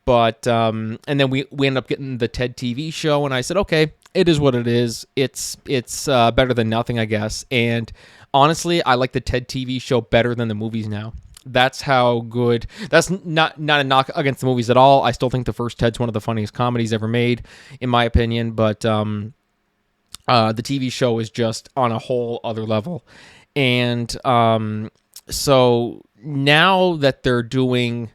But and then we end up getting the Ted TV show, and I said, okay, it is what it is. It's better than nothing, I guess. And honestly, I like the Ted TV show better than the movies now. That's how good. That's not a knock against the movies at all. I still think the first Ted's one of the funniest comedies ever made, in my opinion. But the TV show is just on a whole other level. And so now that they're doing.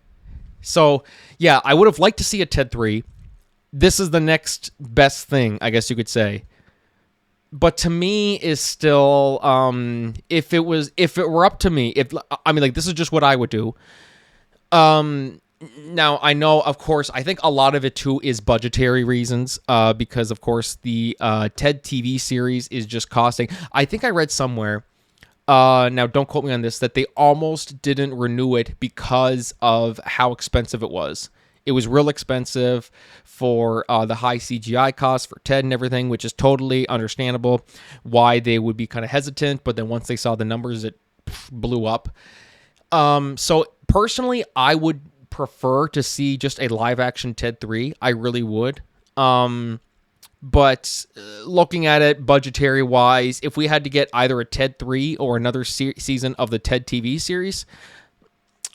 So, yeah, I would have liked to see a Ted 3. This is the next best thing, I guess you could say. But to me is still if it were up to me, this is just what I would do. Now I know, of course, I think a lot of it too is budgetary reasons because of course the Ted TV series is just costing. I think I read somewhere now, don't quote me on this, that they almost didn't renew it because of how expensive it was. It was real expensive for the high CGI costs for Ted and everything, which is totally understandable why they would be kind of hesitant. But then once they saw the numbers, it blew up. So personally, I would prefer to see just a live action Ted 3. I really would. But looking at it budgetary wise, if we had to get either a Ted 3 or another season of the Ted TV series,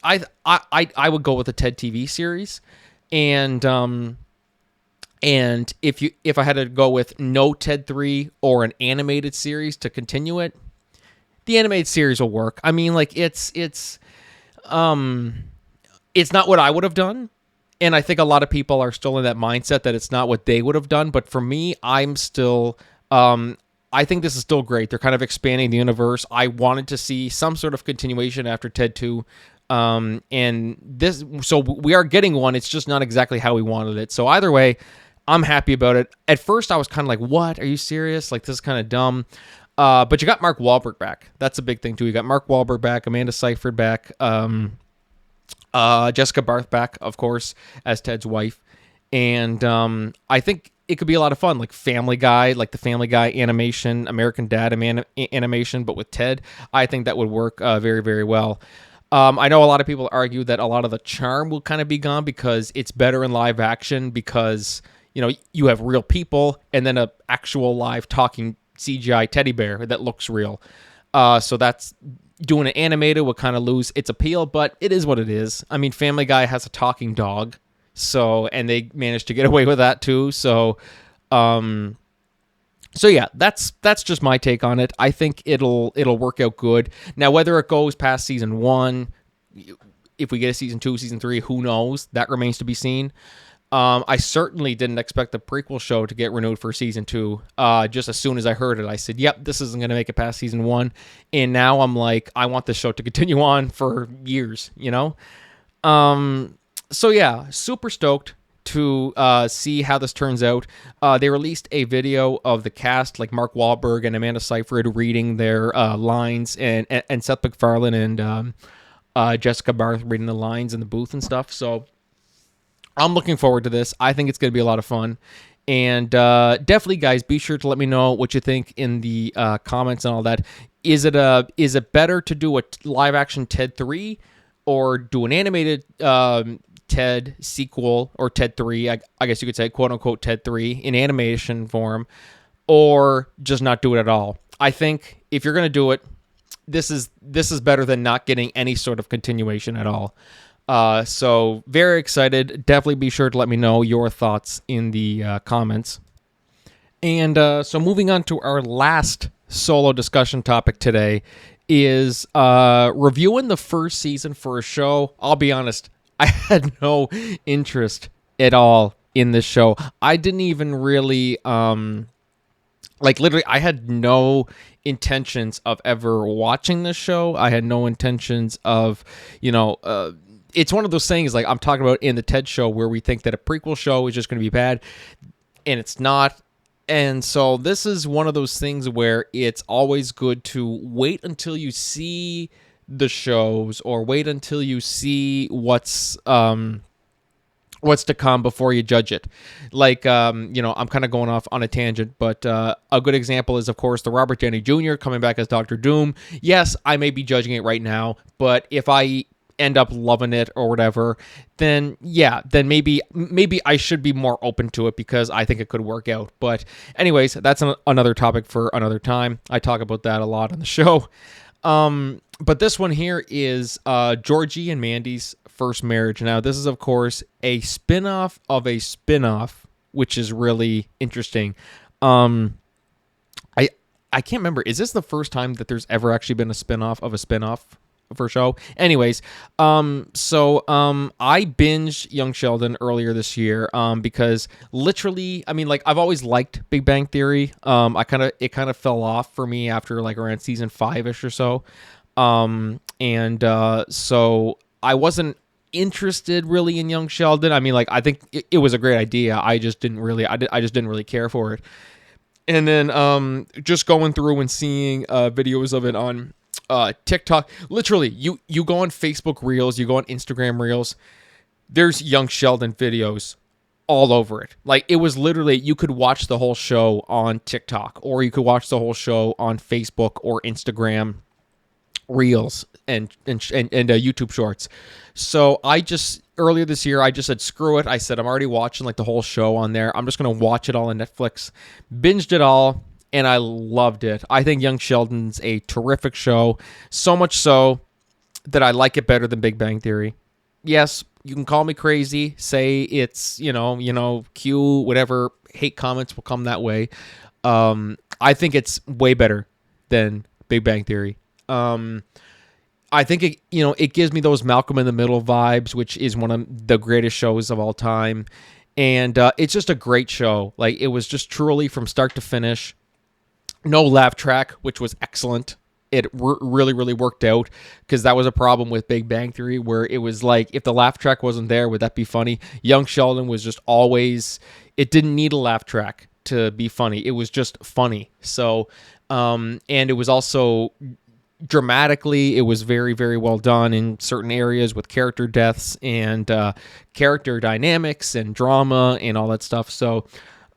I would go with the Ted TV series. And if I had to go with no Ted 3 or an animated series to continue it, the animated series will work. I mean, like it's not what I would have done. And I think a lot of people are still in that mindset that it's not what they would have done. But for me, I'm still, I think this is still great. They're kind of expanding the universe. I wanted to see some sort of continuation after Ted 2. And so we are getting one. It's just not exactly how we wanted it. So either way, I'm happy about it. At first, I was kind of like, what? Are you serious? Like, this is kind of dumb. But you got Mark Wahlberg back. That's a big thing, too. You got Mark Wahlberg back, Amanda Seyfried back, Jessica Barth back, of course, as Ted's wife. And I think it could be a lot of fun, like Family Guy, like the Family Guy animation, American Dad animation, but with Ted. I think that would work very, very well. I know a lot of people argue that a lot of the charm will kind of be gone because it's better in live action because, you have real people and then a actual live talking CGI teddy bear that looks real. So that's doing it animated would kind of lose its appeal, but it is what it is. I mean, Family Guy has a talking dog, and they managed to get away with that too. So yeah, that's just my take on it. I think it'll work out good. Now, whether it goes past season 1, if we get a season 2, season 3, who knows? That remains to be seen. I certainly didn't expect the prequel show to get renewed for season 2. Just as soon as I heard it, I said, yep, this isn't going to make it past season 1. And now I'm like, I want this show to continue on for years, So yeah, super stoked to see how this turns out. They released a video of the cast, like Mark Wahlberg and Amanda Seyfried reading their lines, and Seth MacFarlane and Jessica Barth reading the lines in the booth and stuff. So I'm looking forward to this. I think it's going to be a lot of fun. And definitely, guys, be sure to let me know what you think in the comments and all that. Is it better to do a live action Ted 3 or do an animated Ted sequel, or Ted 3, I guess you could say, quote unquote Ted 3 in animation form, or just not do it at all? I think if you're going to do it, this is better than not getting any sort of continuation at all. So very excited. Definitely be sure to let me know your thoughts in the comments. And so moving on to our last solo discussion topic today is reviewing the first season for a show. I'll be honest, I had no interest at all in this show. I didn't even really Like literally, I had no intentions of ever watching this show. I had no intentions of, you know, it's one of those things like I'm talking about in the TED show where we think that a prequel show is just going to be bad, and it's not. And so this is one of those things where it's always good to wait until you see the shows, or wait until you see what's to come before you judge it. Like, I'm kind of going off on a tangent, but a good example is, of course, the Robert Downey Jr. coming back as Doctor Doom. Yes, I may be judging it right now, but if I end up loving it or whatever, then yeah, then maybe I should be more open to it because I think it could work out. But anyways, that's another topic for another time. I talk about that a lot on the show. But this one here is Georgie and Mandy's first marriage. Now, this is, of course, a spin-off of a spin-off, which is really interesting. Um, I I can't remember. Is this the first time that there's ever actually been a spin-off of a spin-off for a show? Anyways, I binged Young Sheldon earlier this year, because literally, I mean, like, I've always liked Big Bang Theory. It kind of fell off for me after like around season 5-ish or so. So I wasn't interested really in Young Sheldon. I mean, like, I think it was a great idea. I just didn't really, I just didn't really care for it. And then just going through and seeing videos of it on TikTok. Literally, you go on Facebook Reels, you go on Instagram Reels. There's Young Sheldon videos all over it. Like, it was literally, you could watch the whole show on TikTok, or you could watch the whole show on Facebook or Instagram Reels and YouTube Shorts. So I just earlier this year I just said screw it. I said I'm already watching like the whole show on there. I'm just gonna watch it all on Netflix. Binged it all, and I loved it. I think Young Sheldon's a terrific show. So much so that I like it better than Big Bang Theory. Yes, you can call me crazy, say it's Q, whatever. Hate comments will come that way. I think it's way better than Big Bang Theory. I think it gives me those Malcolm in the Middle vibes, which is one of the greatest shows of all time, and it's just a great show. Like, it was just truly from start to finish. No laugh track, which was excellent. It really, really worked out, because that was a problem with Big Bang Theory, where it was like, if the laugh track wasn't there, would that be funny? Young Sheldon was just always, it didn't need a laugh track to be funny. It was just funny. So, and it was also dramatically, it was very, very well done in certain areas with character deaths and character dynamics and drama and all that stuff. So,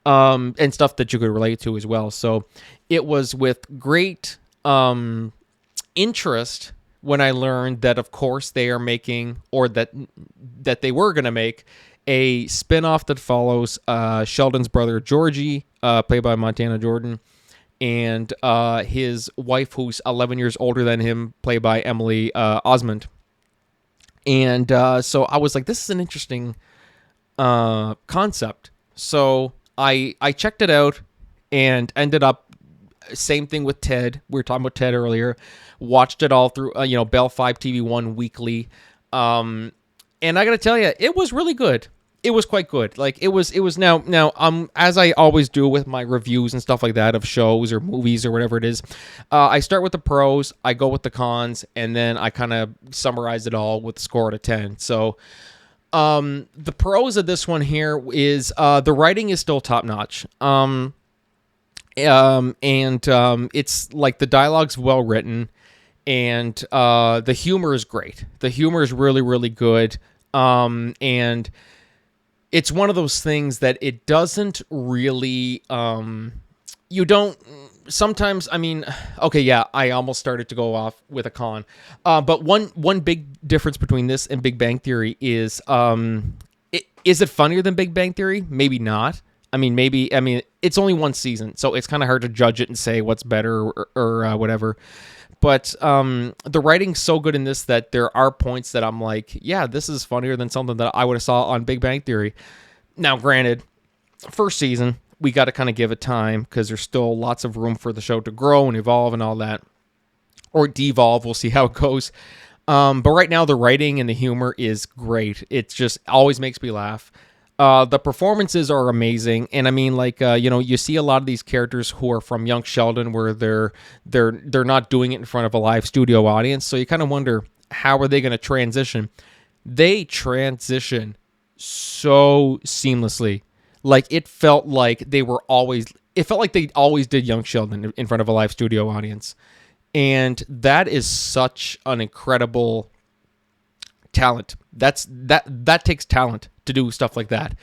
and stuff that you could relate to as well. So it was with great interest when I learned that, of course, they are making, or that they were going to make, a spin-off that follows Sheldon's brother Georgie, played by Montana Jordan, and his wife, who's 11 years older than him, played by Emily Osmond. And so I was like, this is an interesting concept. So I checked it out and ended up, same thing with Ted. We were talking about Ted earlier. Watched it all through, Bell 5 TV1 weekly. And I got to tell you, it was really good. It was quite good. Like, it was now, as I always do with my reviews and stuff like that of shows or movies or whatever it is, I start with the pros, I go with the cons, and then I kind of summarize it all with a score out of 10. So, the pros of this one here is, the writing is still top notch. It's like the dialogue's well written, and the humor is great. The humor is really, really good. And it's one of those things that it doesn't really, you don't, sometimes, I mean, okay, yeah, I almost started to go off with a con. But one big difference between this and Big Bang Theory is, is it funnier than Big Bang Theory? Maybe not. I mean, it's only one season, so it's kind of hard to judge it and say what's better or whatever. But the writing's so good in this that there are points that I'm like, yeah, this is funnier than something that I would have saw on Big Bang Theory. Now, granted, first season, we got to kind of give it time, because there's still lots of room for the show to grow and evolve and all that. Or devolve, we'll see how it goes. But right now, the writing and the humor is great. It just always makes me laugh. The performances are amazing, and I mean, like, you see a lot of these characters who are from Young Sheldon, where they're not doing it in front of a live studio audience, so you kind of wonder how are they going to transition. They transition so seamlessly, like it felt like they were always. It felt like they always did Young Sheldon in front of a live studio audience, and that is such an incredible talent. That takes talent to do stuff like that.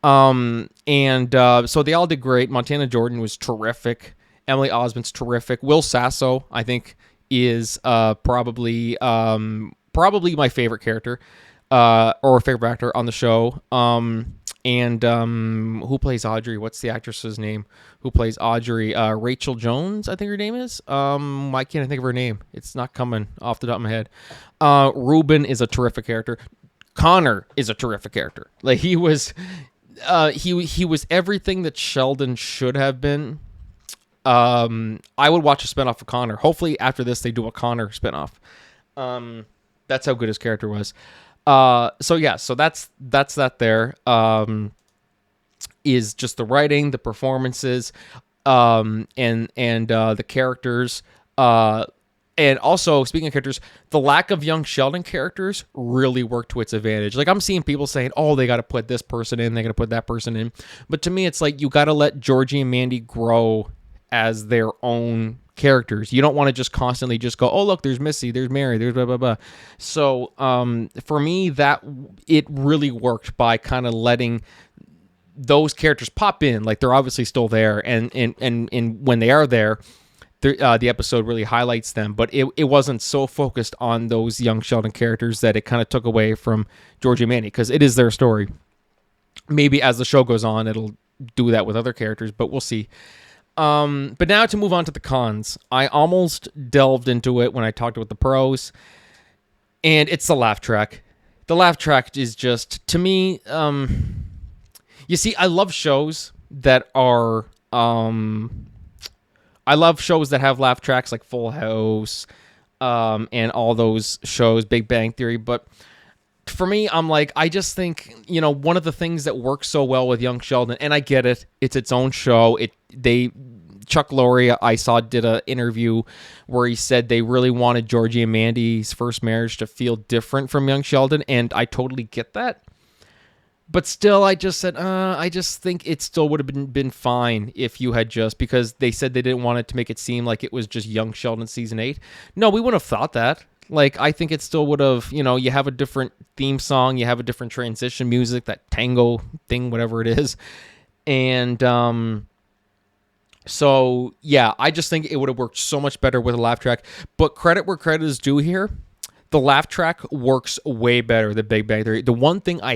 So they all did great. Montana Jordan was terrific. Emily Osment's terrific. Will Sasso, I think, is probably my favorite character, or favorite actor on the show. Who plays Audrey? What's the actress's name? Who plays Audrey? Rachel Jones, I think her name is. Why can't I think of her name? It's not coming off the top of my head. Ruben is a terrific character. Connor is a terrific character. Like he was everything that Sheldon should have been. I would watch a spinoff of Connor. Hopefully after this they do a Connor spinoff. That's how good his character was. So that's that there. Is just the writing, the performances, and the characters. And also, speaking of characters, the lack of Young Sheldon characters really worked to its advantage. Like, I'm seeing people saying, oh, they got to put this person in, they got to put that person in. But to me, it's like you got to let Georgie and Mandy grow as their own characters. You don't want to just constantly just go, oh, look, there's Missy, there's Mary, there's blah, blah, blah. So for me, that it really worked by kind of letting those characters pop in. Like, they're obviously still there. And when they are there, the episode really highlights them, but it wasn't so focused on those Young Sheldon characters that it kind of took away from Georgie and Mandy, because it is their story. Maybe as the show goes on, it'll do that with other characters, but we'll see. But now to move on to the cons. I almost delved into it when I talked about the pros, and it's the laugh track. The laugh track is just, to me, you see, I love shows that are... I love shows that have laugh tracks like Full House, and all those shows, Big Bang Theory. But for me, I'm like, I just think, one of the things that works so well with Young Sheldon, and I get it, it's its own show. Chuck Lorre, I saw, did an interview where he said they really wanted Georgie and Mandy's first marriage to feel different from Young Sheldon, and I totally get that. But still, I just said, I just think it still would have been fine if you had just, because they said they didn't want it to make it seem like it was just Young Sheldon season 8. No, we wouldn't have thought that. Like, I think it still would have, you have a different theme song, you have a different transition music, that tango thing, whatever it is. And so, yeah, I just think it would have worked so much better with a laugh track. But credit where credit is due here. The laugh track works way better than Big Bang Theory. The one thing I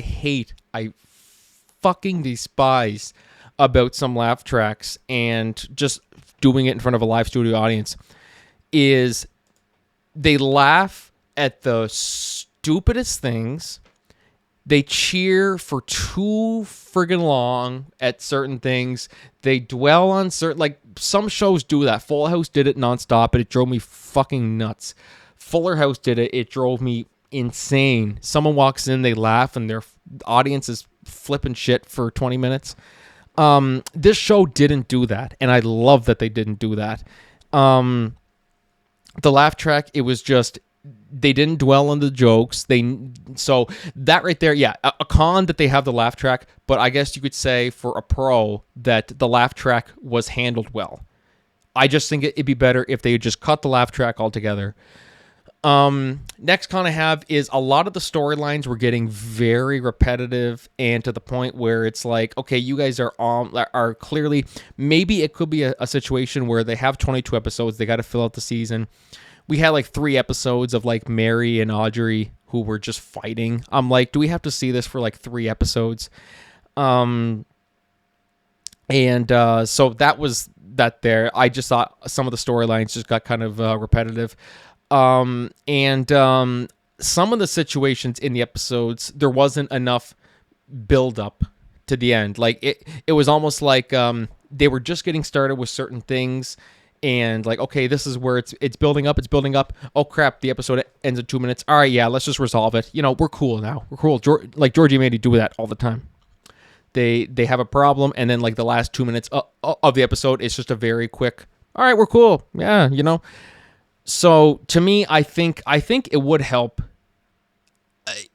fucking despise about some laugh tracks and just doing it in front of a live studio audience is they laugh at the stupidest things. They cheer for too friggin' long at certain things. They dwell on certain... Like, some shows do that. Full House did it nonstop, and it drove me fucking nuts. Fuller House did it. It drove me insane. Someone walks in, they laugh, and their audience is flipping shit for 20 minutes. This show didn't do that, and I love that they didn't do that. The laugh track, it was just... They didn't dwell on the jokes. So that right there, yeah, a con that they have the laugh track, but I guess you could say for a pro that the laugh track was handled well. I just think it'd be better if they just cut the laugh track altogether. Next con I have is a lot of the storylines were getting very repetitive and to the point where it's like, okay, you guys are clearly, maybe it could be a situation where they have 22 episodes, they got to fill out the season. We had like 3 episodes of like Mary and Audrey who were just fighting. I'm like, do we have to see this for like 3 episodes? So that was that there. I just thought some of the storylines just got kind of repetitive. Some of the situations in the episodes, there wasn't enough build up to the end. Like it was almost like they were just getting started with certain things. And like, okay, this is where it's building up. It's building up. Oh crap! The episode ends in 2 minutes. All right, yeah, let's just resolve it. We're cool now. We're cool. Like Georgie and Mandy do that all the time. they have a problem, and then like the last 2 minutes of the episode is just a very quick, all right, we're cool, yeah, you know. So to me, I think it would help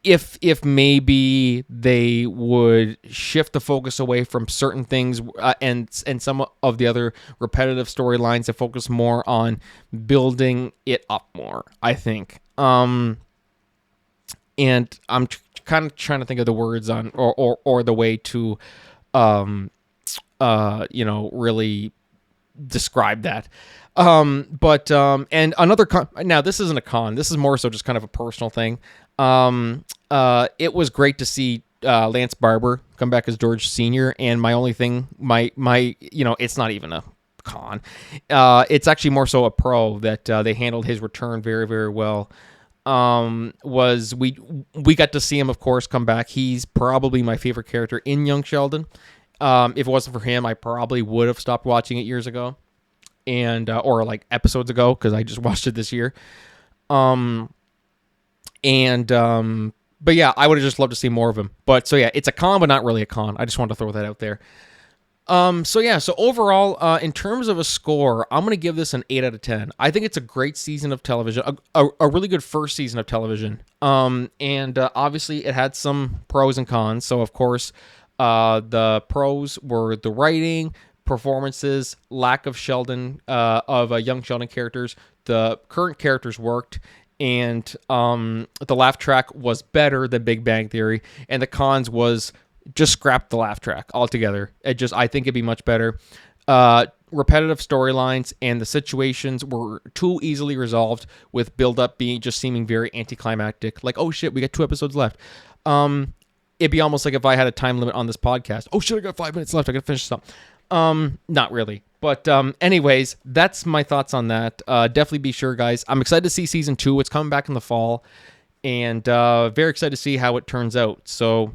if maybe they would shift the focus away from certain things, and some of the other repetitive storylines to focus more on building it up more, I think. And I'm kind of trying to think of the words on or the way to really describe that. And another now this isn't a con, this is more so just kind of a personal thing. It was great to see Lance Barber come back as George Sr. And my only thing, my it's not even a con. It's actually more so a pro that they handled his return very, very well. Was we got to see him, of course, come back. He's probably my favorite character in Young Sheldon. If it wasn't for him, I probably would have stopped watching it years ago, and or like episodes ago, because I just watched it this year. But yeah, I would have just loved to see more of him. But so yeah, it's a con, but not really a con. I just wanted to throw that out there. So overall, in terms of a score, I'm going to give this an 8 out of 10. I think it's a great season of television, a really good first season of television. Obviously it had some pros and cons. So of course, the pros were the writing, performances, lack of young Sheldon characters. The current characters worked, and the laugh track was better than Big Bang Theory. And the cons was just scrap the laugh track altogether. I think it'd be much better. Repetitive storylines and the situations were too easily resolved, with build-up just seeming very anticlimactic. Like, oh shit, we got 2 episodes left. It'd be almost like if I had a time limit on this podcast. Oh shit, I got 5 minutes left. I gotta finish this up. Not really. But anyways, that's my thoughts on that. Definitely be sure, guys. I'm excited to see season 2. It's coming back in the fall, and very excited to see how it turns out. So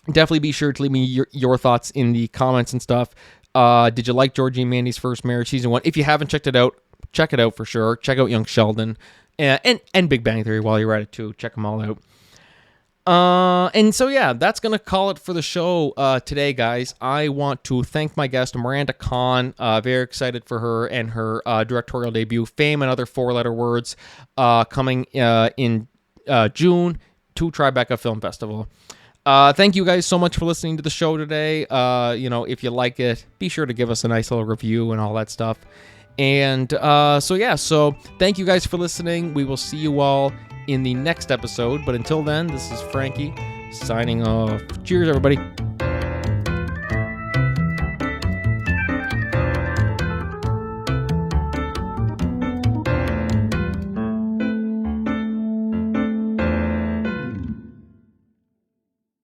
definitely be sure to leave me your thoughts in the comments and stuff. Did you like Georgie and Mandy's First Marriage season 1? If you haven't checked it out, check it out for sure. Check out Young Sheldon and Big Bang Theory while you're at it too. Check them all out. And so yeah, that's gonna call it for the show today, guys. I want to thank my guest Miranda Kahn. Very excited for her and her directorial debut, Fame and Other Four-Letter Words, coming in June to Tribeca Film Festival. Thank you guys so much for listening to the show today. If you like it, be sure to give us a nice little review and all that stuff. And so thank you guys for listening. We will see you all in the next episode. But until then, this is Franky signing off. Cheers, everybody.